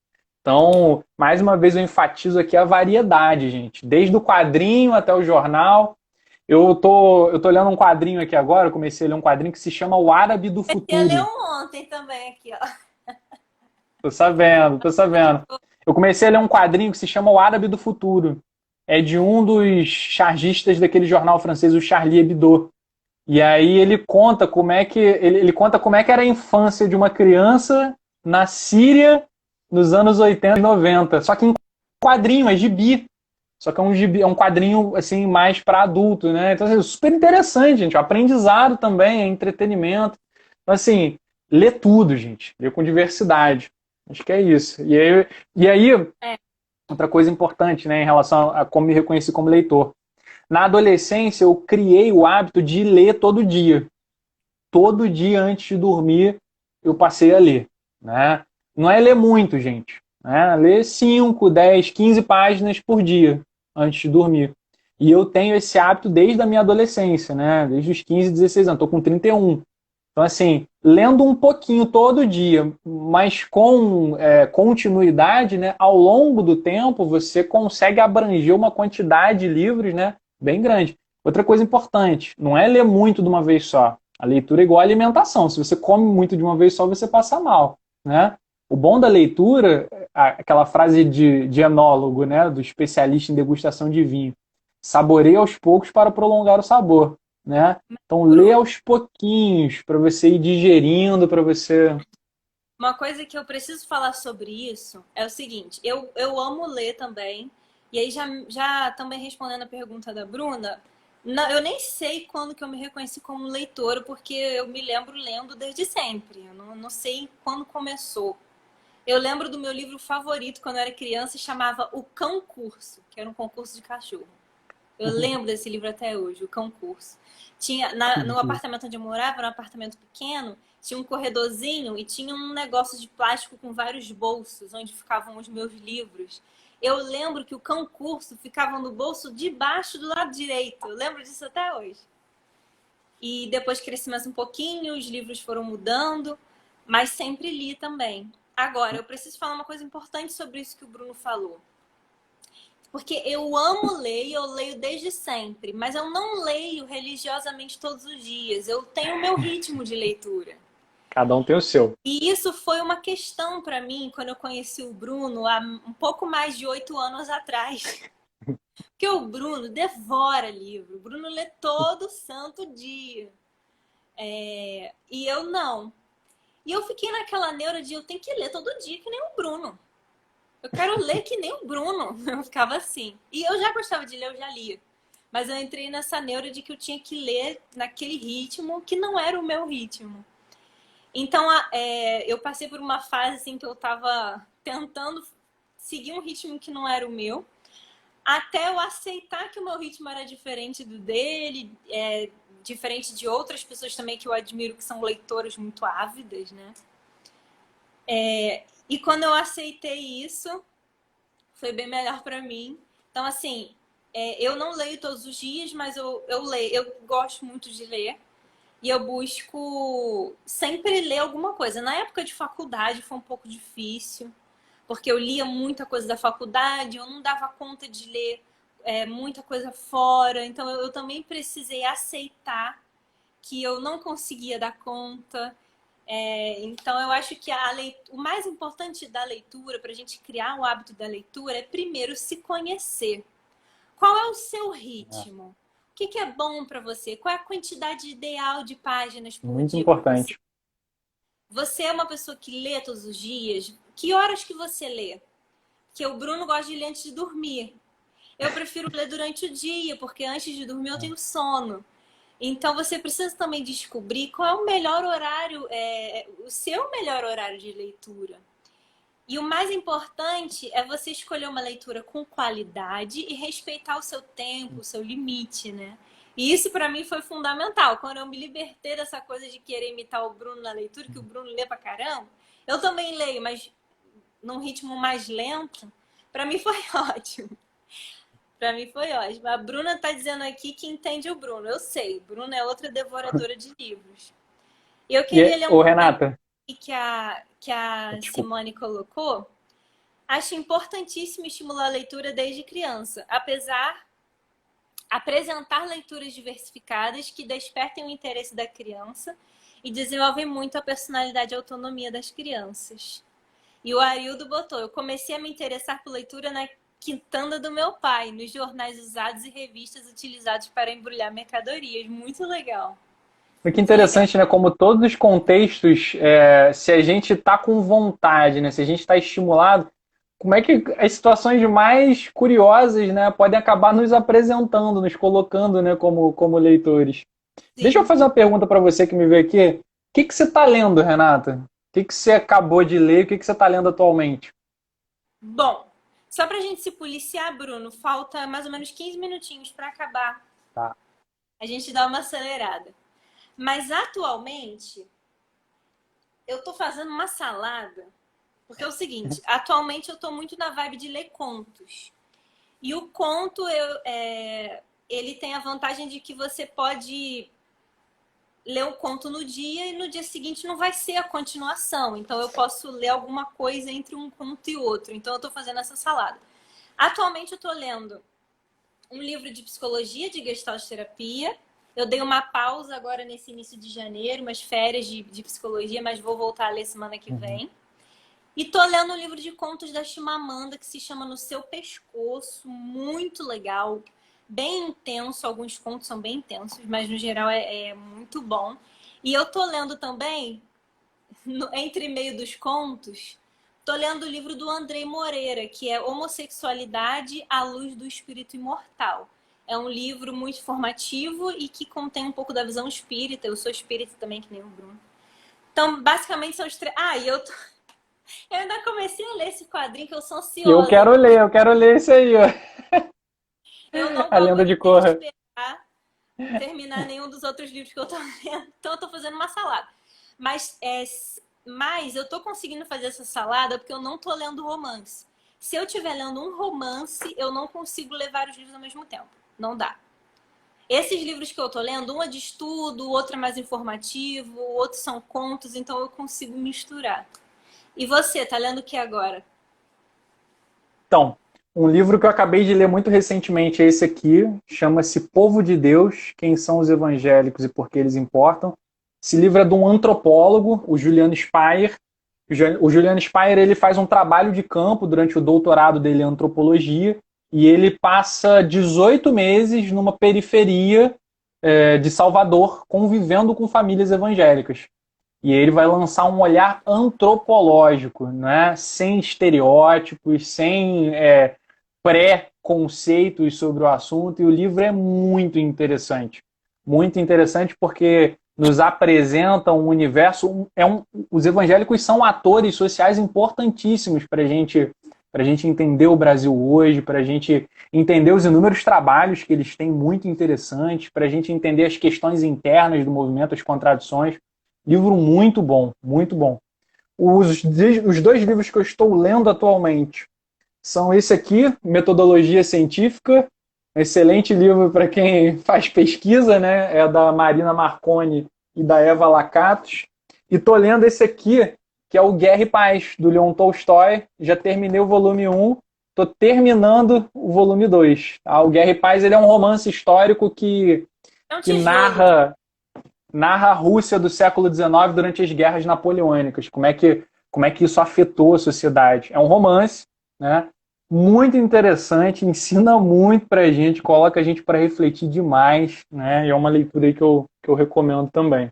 Então, mais uma vez eu enfatizo aqui a variedade, gente. Desde o quadrinho até o jornal. Eu tô lendo um quadrinho aqui agora, eu comecei a ler um quadrinho que se chama O Árabe do Eu li Futuro. um ontem também aqui, ó. Tô sabendo, tô sabendo. Eu comecei a ler um quadrinho que se chama O Árabe do Futuro. É de um dos chargistas daquele jornal francês, o Charlie Hebdo. E aí ele conta como é que era a infância de uma criança na Síria nos anos 80 e 90. Só que em quadrinho, é gibi. Só que é um quadrinho assim mais para adulto, né? Então, assim, super interessante, gente. O aprendizado também, é entretenimento. Então, assim, lê tudo, gente. Lê com diversidade. Acho que é isso. E aí É, outra coisa importante, né, em relação a como me reconheci como leitor. Na adolescência, eu criei o hábito de ler todo dia. Todo dia antes de dormir, eu passei a ler, né? Não é ler muito, gente, né? Ler 5, 10, 15 páginas por dia antes de dormir. E eu tenho esse hábito desde a minha adolescência, né? Desde os 15, 16 anos. Estou com 31. Então, assim, lendo um pouquinho todo dia, mas com continuidade, né? Ao longo do tempo, você consegue abranger uma quantidade de livros, né? Bem grande. Outra coisa importante, não é ler muito de uma vez só. A leitura é igual à alimentação. Se você come muito de uma vez só, você passa mal, né? O bom da leitura, aquela frase de enólogo, né? Do especialista em degustação de vinho. Saboreie aos poucos para prolongar o sabor, né? Então, lê Bruno, aos pouquinhos, para você ir digerindo, para você... uma coisa que eu preciso falar sobre isso é o seguinte: eu amo ler também, e aí já também respondendo a pergunta da Bruna, não, eu nem sei quando que eu me reconheci como leitora, porque eu me lembro lendo desde sempre, eu não sei quando começou. Eu lembro do meu livro favorito quando eu era criança, chamava O Cão Curso, que era um concurso de cachorro. Eu lembro desse livro até hoje, O Cão Curso. Tinha, no apartamento onde eu morava, era um apartamento pequeno, tinha um corredorzinho e tinha um negócio de plástico com vários bolsos, onde ficavam os meus livros. Eu lembro que o Cão Curso ficava no bolso de baixo do lado direito. Eu lembro disso até hoje. E depois cresci mais um pouquinho, os livros foram mudando, mas sempre li também. Agora, eu preciso falar uma coisa importante sobre isso que o Bruno falou. Porque eu amo ler e eu leio desde sempre, mas eu não leio religiosamente todos os dias. Eu tenho o meu ritmo de leitura. Cada um tem o seu. E isso foi uma questão para mim quando eu conheci o Bruno há um pouco mais de 8 anos atrás. Porque o Bruno devora livro. O Bruno lê todo santo dia. E eu não. E eu fiquei naquela neura de eu tenho que ler todo dia, que nem o Bruno. Eu quero ler que nem o Bruno. Eu ficava assim. E eu já gostava de ler, eu já lia. Mas eu entrei nessa neura de que eu tinha que ler naquele ritmo que não era o meu ritmo. Então, eu passei por uma fase assim que eu estava tentando seguir um ritmo que não era o meu, até eu aceitar que o meu ritmo era diferente do dele, diferente de outras pessoas também que eu admiro, que são leitoras muito ávidas, né? E quando eu aceitei isso, foi bem melhor para mim. Então, assim, eu não leio todos os dias, mas eu leio. Eu gosto muito de ler. E eu busco sempre ler alguma coisa. Na época de faculdade foi um pouco difícil, porque eu lia muita coisa da faculdade, eu não dava conta de ler muita coisa fora. Então eu também precisei aceitar que eu não conseguia dar conta. Então eu acho que o mais importante da leitura, para a gente criar o hábito da leitura, é primeiro se conhecer. Qual é o seu ritmo? O que é bom para você? Qual é a quantidade ideal de páginas por Muito dia para você importante. Você é uma pessoa que lê todos os dias? Que horas que você lê? Porque o Bruno gosta de ler antes de dormir. Eu prefiro ler durante o dia, porque antes de dormir eu tenho sono. Então você precisa também descobrir qual é o melhor horário, o seu melhor horário de leitura. E o mais importante é você escolher uma leitura com qualidade e respeitar o seu tempo, o seu limite, né? E isso para mim foi fundamental. Quando eu me libertei dessa coisa de querer imitar o Bruno na leitura, que o Bruno lê pra caramba, eu também leio, mas num ritmo mais lento, para mim foi ótimo. Para mim foi ótimo. A Bruna tá dizendo aqui que entende o Bruno. Eu sei, Bruna é outra devoradora de livros. E eu queria ler um Ô, pouquinho Renata, que a desculpa. Simone colocou. Acho importantíssimo estimular a leitura desde criança, apesar apresentar leituras diversificadas que despertem o interesse da criança e desenvolvem muito a personalidade e autonomia das crianças. E o Arildo botou: eu comecei a me interessar por leitura na quintanda do meu pai, nos jornais usados e revistas utilizados para embrulhar mercadorias. Muito legal. Que Muito legal. interessante, né? Como todos os contextos, se a gente está com vontade, né? Se a gente está estimulado, como é que as situações mais curiosas, né, podem acabar nos apresentando, nos colocando, né, como leitores. Deixa eu Sim. fazer uma pergunta para você que me veio aqui. O que você está lendo, Renata? O que você acabou de ler? O que você está lendo atualmente? Bom, só pra gente se policiar, Bruno, falta mais ou menos 15 minutinhos para acabar. Tá. A gente dá uma acelerada. Mas atualmente, eu tô fazendo uma salada, porque é o seguinte, atualmente eu tô muito na vibe de ler contos. E o conto, ele tem a vantagem de que você pode ler um conto no dia e no dia seguinte não vai ser a continuação. Então eu posso ler alguma coisa entre um conto e outro. Então eu tô fazendo essa salada. Atualmente eu tô lendo um livro de psicologia, de Gestalt terapia. Eu dei uma pausa agora nesse início de janeiro, umas férias de psicologia, mas vou voltar a ler semana que Uhum. vem. E tô lendo um livro de contos da Chimamanda que se chama No Seu Pescoço, muito legal, bem intenso. Alguns contos são bem intensos, mas no geral é muito bom. E eu tô lendo também, entre meio dos contos, tô lendo o livro do Andrei Moreira, que é Homossexualidade à Luz do Espírito Imortal. É um livro muito informativo e que contém um pouco da visão espírita. Eu sou espírita também, que nem o Bruno. Então, basicamente, são os três. Ah, e eu ainda comecei a ler esse quadrinho que eu sou ansiosa. Eu quero ler esse aí, ó. Eu não A Lenda de aguentei Korra. esperar terminar nenhum dos outros livros que eu tô lendo. Então eu tô fazendo uma salada. Mas, mas eu tô conseguindo fazer essa salada porque eu não tô lendo romance. Se eu estiver lendo um romance, eu não consigo ler vários livros ao mesmo tempo. Não dá. Esses livros que eu tô lendo, um é de estudo, o outro é mais informativo, o outro são contos, então eu consigo misturar. E você, tá lendo o que agora? Então, um livro que eu acabei de ler muito recentemente é esse aqui, chama-se Povo de Deus, Quem são os Evangélicos e por que eles importam. Esse livro é de um antropólogo, o Juliano Speyer. O Juliano Speyer, ele faz um trabalho de campo durante o doutorado dele em antropologia e ele passa 18 meses numa periferia de Salvador, convivendo com famílias evangélicas. E ele vai lançar um olhar antropológico, né? Sem estereótipos, sem pré-conceitos sobre o assunto. E o livro é muito interessante. Muito interessante porque nos apresenta um universo. Os evangélicos são atores sociais importantíssimos para a gente entender o Brasil hoje, para a gente entender os inúmeros trabalhos que eles têm muito interessantes, para a gente entender as questões internas do movimento, as contradições. Livro muito bom, muito bom. Os dois livros que eu estou lendo atualmente são esse aqui, Metodologia Científica, um excelente livro para quem faz pesquisa, né? É da Marina Marconi e da Eva Lakatos. E estou lendo esse aqui, que é o Guerra e Paz, do Leon Tolstói. Já terminei o volume 1, estou terminando o volume 2. Tá? O Guerra e Paz ele é um romance histórico É um que tijolo. narra a Rússia do século XIX durante as guerras napoleônicas, como é que isso afetou a sociedade. É um romance, né? Muito interessante, ensina muito pra gente, coloca a gente para refletir demais, né? E é uma leitura aí que eu recomendo também.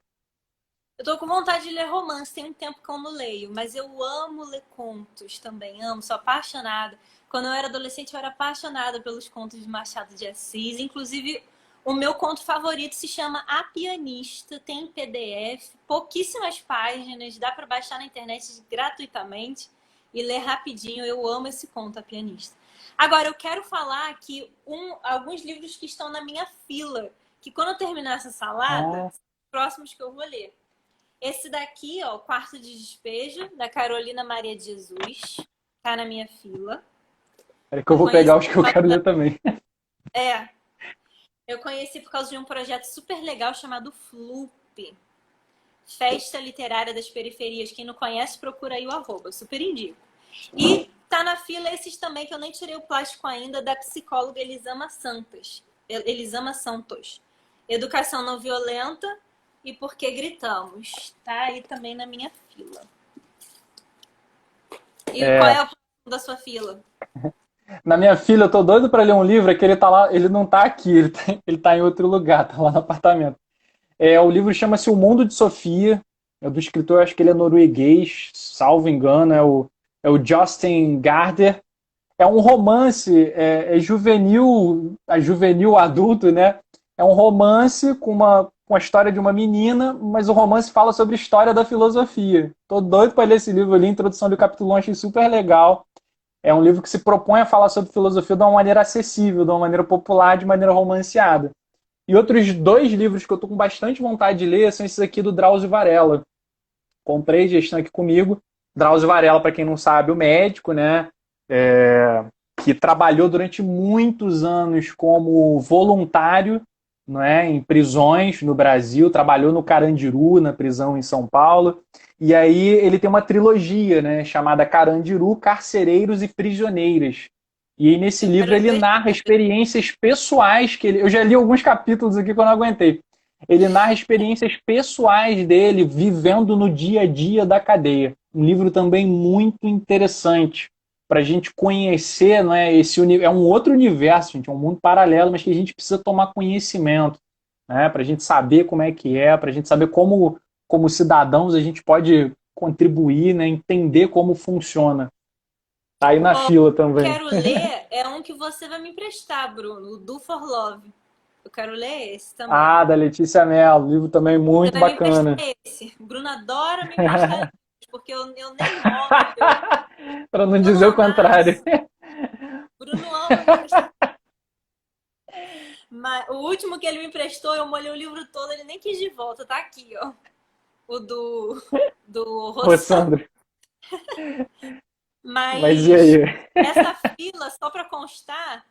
Eu tô com vontade de ler romance, tem um tempo que eu não leio, mas eu amo ler contos também, amo, sou apaixonada. Quando eu era adolescente, eu era apaixonada pelos contos de Machado de Assis. Inclusive, o meu conto favorito se chama A Pianista, tem em PDF, pouquíssimas páginas, dá para baixar na internet gratuitamente e ler rapidinho. Eu amo esse conto, A Pianista. Agora, eu quero falar aqui alguns livros que estão na minha fila, que quando eu terminar essa salada, Ah, próximos que eu vou ler. Esse daqui, ó, Quarto de Despejo, da Carolina Maria de Jesus, tá na minha fila. é que eu Eu vou conheci pegar os que eu por quero causa ler também. é, eu conheci por causa de um projeto super legal chamado FLUP, Festa Literária das Periferias. Quem não conhece, procura aí o arroba, super indico. E tá na fila esses também, que eu nem tirei o plástico ainda, da psicóloga Elisama Santos. Educação Não Violenta e Por que Gritamos. Tá aí também na minha fila. E qual é É, o próximo da sua fila? na minha filha, eu tô doido para ler um livro, é que ele tá lá, ele não tá aqui, ele tá em outro lugar, tá lá no apartamento. O livro chama-se O Mundo de Sofia, é do escritor, acho que ele é norueguês, salvo engano, é o Jostein Gaarder. É um romance, é juvenil adulto, né? É um romance com a história de uma menina, mas o romance fala sobre a história da filosofia. Tô doido para ler esse livro ali, a introdução do capítulo 1 achei super legal. É um livro que se propõe a falar sobre filosofia de uma maneira acessível, de uma maneira popular, de maneira romanceada. E outros dois livros que eu tô com bastante vontade de ler são esses aqui do Drauzio Varela. Comprei, já estão aqui comigo. Drauzio Varela, para quem não sabe, o médico, né? É, que trabalhou durante muitos anos como voluntário, não é, em prisões no Brasil, trabalhou no Carandiru, na prisão em São Paulo. E aí ele tem uma trilogia, né, chamada Carandiru, Carcereiros e Prisioneiras. E aí nesse Eu livro quero ele ler. narra experiências pessoais que ele. Eu já li alguns capítulos aqui que eu não aguentei. Ele narra experiências pessoais dele vivendo no dia a dia da cadeia. Um livro também muito interessante para a gente conhecer, não é? É um outro universo, gente, é um mundo paralelo, mas que a gente precisa tomar conhecimento, né? Para a gente saber como é que é, para a gente saber como cidadãos, a gente pode contribuir, né? Entender como funciona. Tá aí na Ó, fila eu também. quero ler é um que você vai me emprestar, Bruno, o Do for Love. Eu quero ler esse também. Ah, da Letícia Mello, livro também Você muito vai me emprestar bacana. esse. O Bruno adora me emprestar livros, porque eu nem nome eu, Para não eu não dizer o contrário. amasso. Bruno ama me emprestar. Mas o último que ele me emprestou, eu molhei o livro todo, ele nem quis de volta. Tá aqui, ó. O do Ô, Rossano. Sandro, mas e Mas aí? essa fila, só para constar,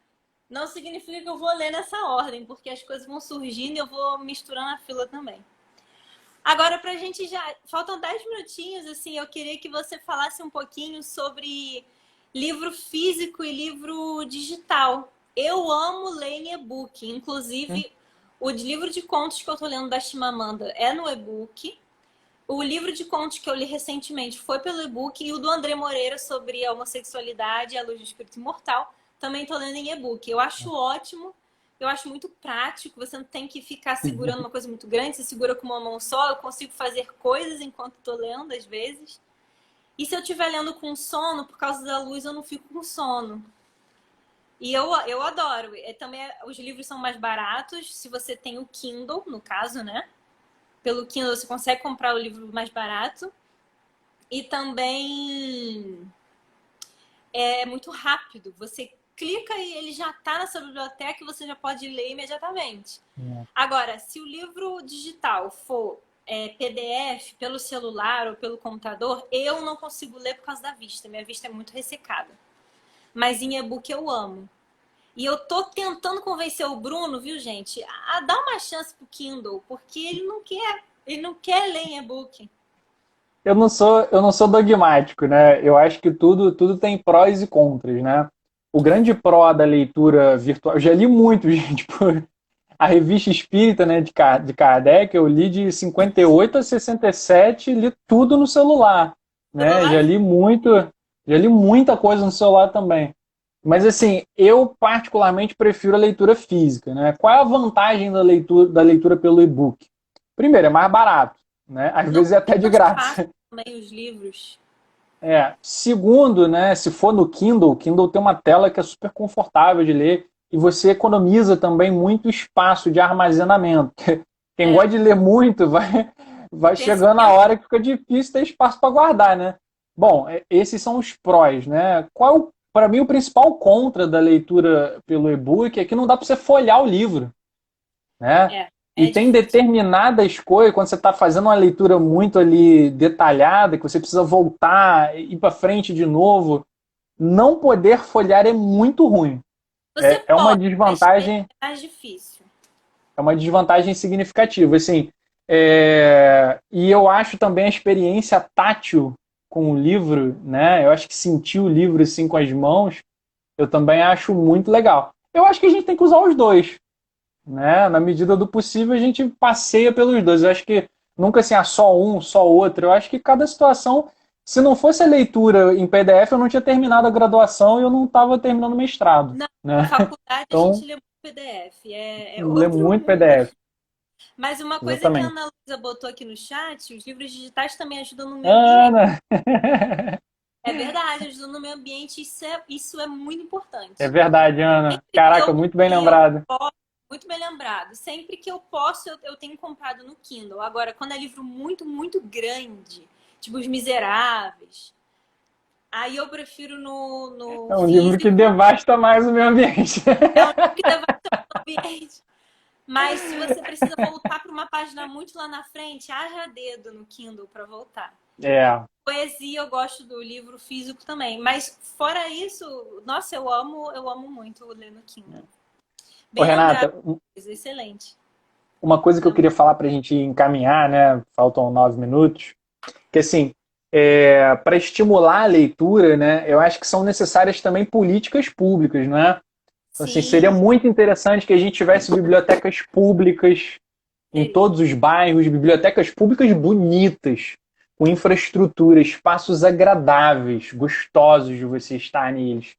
não significa que eu vou ler nessa ordem, porque as coisas vão surgindo e eu vou misturando a fila também. Agora, pra gente já. Faltam 10 minutinhos, assim, eu queria que você falasse um pouquinho sobre livro físico e livro digital. Eu amo ler em e-book. Inclusive, o livro de contos que eu tô lendo da Chimamanda é no e-book. O livro de contos que eu li recentemente foi pelo e-book. E o do André Moreira sobre a homossexualidade e a luz do espírito imortal também tô lendo em e-book. Eu acho ótimo. Eu acho muito prático, você não tem que ficar segurando uma coisa muito grande, você segura com uma mão só, eu consigo fazer coisas enquanto estou lendo, às vezes. E se eu estiver lendo com sono, por causa da luz, eu não fico com sono. E eu adoro. Também os livros são mais baratos, se você tem o Kindle, no caso, né? Pelo Kindle você consegue comprar o livro mais barato. E também é muito rápido. Você clica e ele já está na sua biblioteca e você já pode ler imediatamente. Agora, se o livro digital for PDF pelo celular ou pelo computador, eu não consigo ler por causa da vista. Minha vista é muito ressecada. Mas em e-book eu amo. E eu tô tentando convencer o Bruno, viu, gente, a dar uma chance pro Kindle, porque ele não quer ler em e-book. Eu não sou dogmático, né? Eu acho que tudo tem prós e contras, né? O grande pró da leitura virtual, eu já li muito, gente, por a revista Espírita, né, de Kardec, eu li de 58 a 67, li tudo no celular, né? Celular? Já li muita coisa no celular também. Mas assim, eu particularmente prefiro a leitura física, né? Qual é a vantagem da leitura pelo e-book? Primeiro, é mais barato, né? Às Não vezes é até tem de tanto espaço graça. também os livros. Segundo, né, se for no Kindle, o Kindle tem uma tela que é super confortável de ler e você economiza também muito espaço de armazenamento. Quem É, gosta de ler muito vai tem esse chegando a tempo. hora que fica difícil ter espaço para guardar, né? Bom, esses são os prós, né? Qual, para mim, o principal contra da leitura pelo e-book é que não dá para você folhear o livro, né? É, E é tem difícil. determinadas coisas, quando você está fazendo uma leitura muito ali detalhada, que você precisa voltar, ir para frente de novo, não poder folhear é muito ruim. Você É uma pode, mas desvantagem, é mais difícil. é uma desvantagem significativa, assim. E eu acho também a experiência tátil com o livro, né? Eu acho que sentir o livro assim com as mãos, eu também acho muito legal. Eu acho que a gente tem que usar os dois, né? Na medida do possível, a gente passeia pelos dois. Eu acho que nunca assim, só um, só outro. Eu acho que cada situação, se não fosse a leitura em PDF, eu não tinha terminado a graduação e eu não estava terminando o mestrado, Na né? faculdade a Então, gente lê muito PDF, é lê outro muito mundo. PDF, Mas uma coisa que a exatamente. Ana Luísa botou aqui no chat, os livros digitais também ajudam no meio ambiente. Ana, É verdade, ajudam no meio ambiente, isso é muito é importante. verdade, Ana. Sempre que Caraca, eu, muito bem que eu lembrado. posso, muito bem lembrado, sempre que eu posso, eu tenho comprado no Kindle. Agora, quando é livro muito, muito grande, tipo Os Miseráveis, aí eu prefiro no É um livro que físico. devasta mais o meio ambiente. É um livro que devasta o ambiente. Mas se você precisa voltar para uma página muito lá na frente, haja dedo no Kindle para voltar. É. Poesia, eu gosto do livro físico também. Mas fora isso, nossa, eu amo muito ler no Kindle. Ô, Bem lembrado, Renata, excelente. uma coisa que eu queria falar para a gente encaminhar, né? Faltam 9 minutos, que assim, para estimular a leitura, né? Eu acho que são necessárias também políticas públicas, né? Então, assim, seria Sim, muito interessante que a gente tivesse bibliotecas públicas em seria. todos os bairros, bibliotecas públicas bonitas, com infraestrutura, espaços agradáveis, gostosos de você estar neles.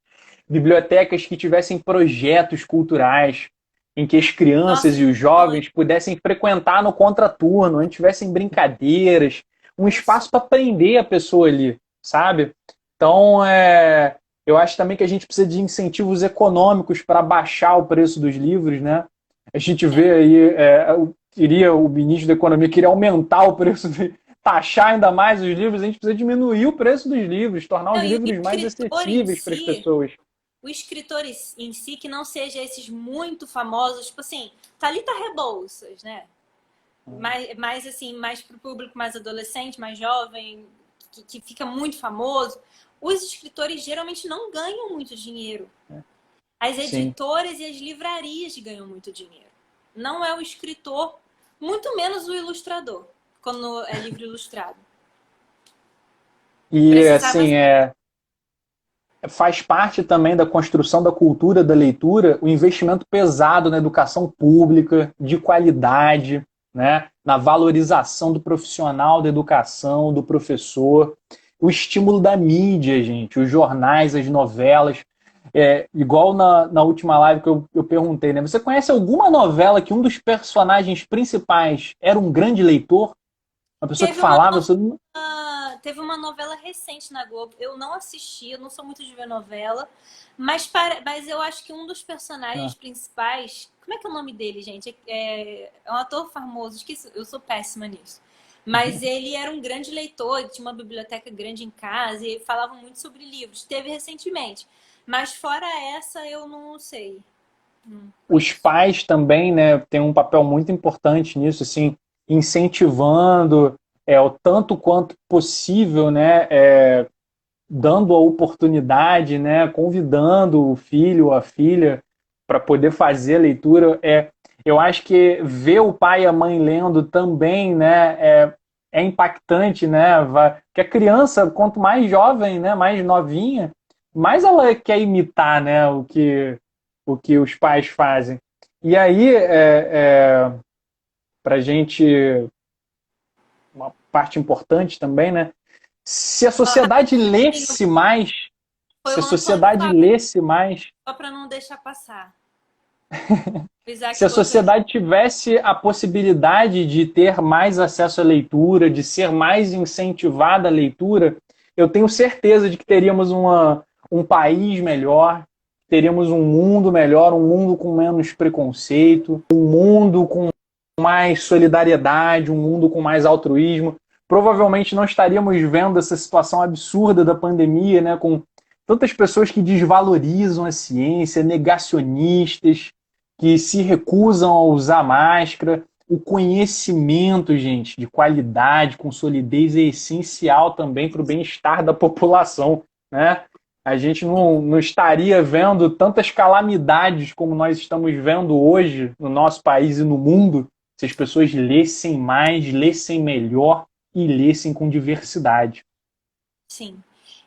Bibliotecas que tivessem projetos culturais, em que as crianças Nossa, e os falou jovens pudessem frequentar no contraturno, onde tivessem brincadeiras, um isso. espaço para prender a pessoa ali, sabe? Então, eu acho também que a gente precisa de incentivos econômicos para baixar o preço dos livros, né? A gente É. vê aí, o ministro da Economia queria aumentar o preço, taxar ainda mais os livros, a gente precisa diminuir o preço dos livros, tornar os Não, e livros mais acessíveis para as pessoas. o escritor em si, que não seja esses muito famosos, tipo assim, Thalita Rebouças, né? Mais assim, mais para o público mais adolescente, mais jovem, que fica muito famoso. Os escritores geralmente não ganham muito dinheiro. As Sim. editoras e as livrarias ganham muito dinheiro. Não é o escritor, muito menos o ilustrador, quando é livro ilustrado. E, Precisava. assim, faz parte também da construção da cultura da leitura o investimento pesado na educação pública, de qualidade, né? Na valorização do profissional da educação, do professor, o estímulo da mídia, gente, os jornais, as novelas. Igual na última live que eu perguntei, né? Você conhece alguma novela que um dos personagens principais era um grande leitor? Uma pessoa que Teve uma falava sobre. teve uma novela recente na Globo. Eu não assisti, eu não sou muito de ver novela, mas eu acho que um dos personagens Ah, principais. Como é que é o nome dele, gente? É um ator famoso, esqueci, eu sou péssima nisso. Mas ele era um grande leitor, ele tinha uma biblioteca grande em casa e falava muito sobre livros. Teve recentemente. Mas fora essa, eu não sei. Não os conheço. pais também, né, têm um papel muito importante nisso, assim, incentivando o tanto quanto possível, né, dando a oportunidade, né, convidando o filho ou a filha para poder fazer a leitura. Eu acho que ver o pai e a mãe lendo também, né, é impactante, né, que a criança, quanto mais jovem, né, mais novinha, mais ela quer imitar, né, o que os pais fazem. E aí, para a gente, uma parte importante também, né, se a Ó, sociedade rapidinho, lesse mais, foi se a o Antônio sociedade Fagundes, lesse mais, só para não deixar passar. O Se Isaac a botou aqui. sociedade tivesse a possibilidade de ter mais acesso à leitura, de ser mais incentivada à leitura, eu tenho certeza de que teríamos um país melhor, teríamos um mundo melhor, um mundo com menos preconceito, um mundo com mais solidariedade, um mundo com mais altruísmo. Provavelmente não estaríamos vendo essa situação absurda da pandemia, né, com tantas pessoas que desvalorizam a ciência, negacionistas, que se recusam a usar máscara. O conhecimento, gente, de qualidade, com solidez, é essencial também para o bem-estar da população, né? A gente não estaria vendo tantas calamidades como nós estamos vendo hoje no nosso país e no mundo se as pessoas lessem mais, lessem melhor e lessem com diversidade. Sim.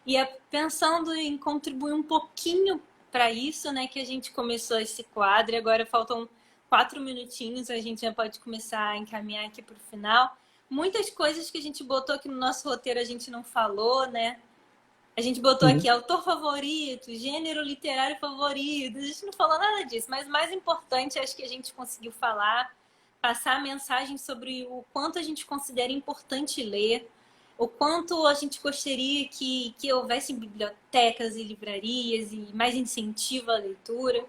E é pensando em contribuir um pouquinho para isso, né, que a gente começou esse quadro. E agora faltam 4 minutinhos, a gente já pode começar a encaminhar aqui para o final. Muitas coisas que a gente botou aqui no nosso roteiro a gente não falou, né? A gente botou Uhum. aqui autor favorito, gênero literário favorito. A gente não falou nada disso, mas o mais importante, acho que a gente conseguiu falar, passar a mensagem sobre o quanto a gente considera importante ler, o quanto a gente gostaria que houvesse bibliotecas e livrarias e mais incentivo à leitura.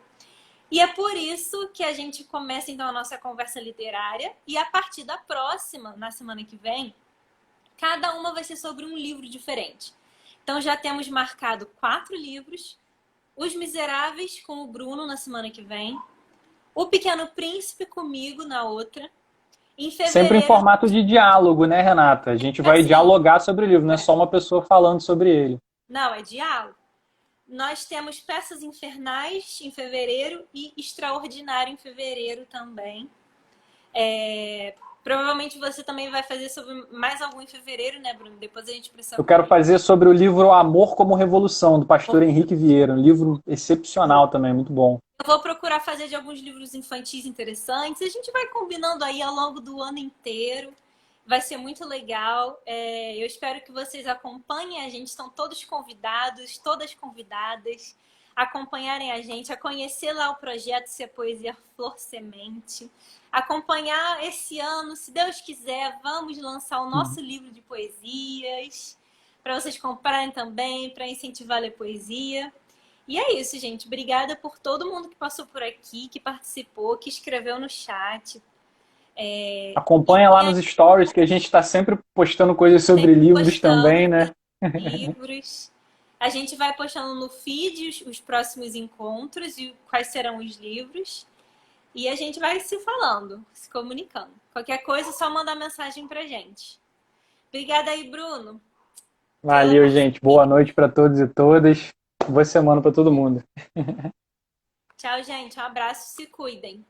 E é por isso que a gente começa então a nossa conversa literária e a partir da próxima, na semana que vem, cada uma vai ser sobre um livro diferente. Então já temos marcado 4 livros. Os Miseráveis com o Bruno na semana que vem. O Pequeno Príncipe comigo na outra. Em Sempre em fevereiro, formato de diálogo, né, Renata? A gente vai assim, dialogar sobre o livro, não é só uma pessoa falando sobre ele. não, é diálogo. Nós temos Peças Infernais em fevereiro e Extraordinário em fevereiro também. Provavelmente você também vai fazer sobre mais algum em fevereiro, né, Bruno? Depois a gente precisa Eu quero combinar. fazer sobre o livro Amor como Revolução, do pastor Henrique Vieira, um livro excepcional também, muito bom. Eu vou procurar fazer de alguns livros infantis interessantes. A gente vai combinando aí ao longo do ano inteiro. Vai ser muito legal. Eu espero que vocês acompanhem a gente. Estão todos convidados, todas convidadas a acompanharem a gente, a conhecer lá o projeto Se a Poesia Flor Semente. Acompanhar esse ano, se Deus quiser, vamos lançar o nosso livro de poesias para vocês comprarem também, para incentivar a ler poesia. E é isso, gente. Obrigada por todo mundo que passou por aqui, que participou, que escreveu no chat. Acompanha lá nos stories, que a gente está sempre postando coisas sobre Sempre livros postando também, né? livros. A gente vai postando no feed os próximos encontros e quais serão os livros. E a gente vai se falando, se comunicando. Qualquer coisa, é só mandar mensagem pra gente. Obrigada aí, Bruno, pela Valeu, parceria. gente. Boa noite para todos e todas. Boa semana para todo mundo. Tchau, gente. Um abraço. Se cuidem.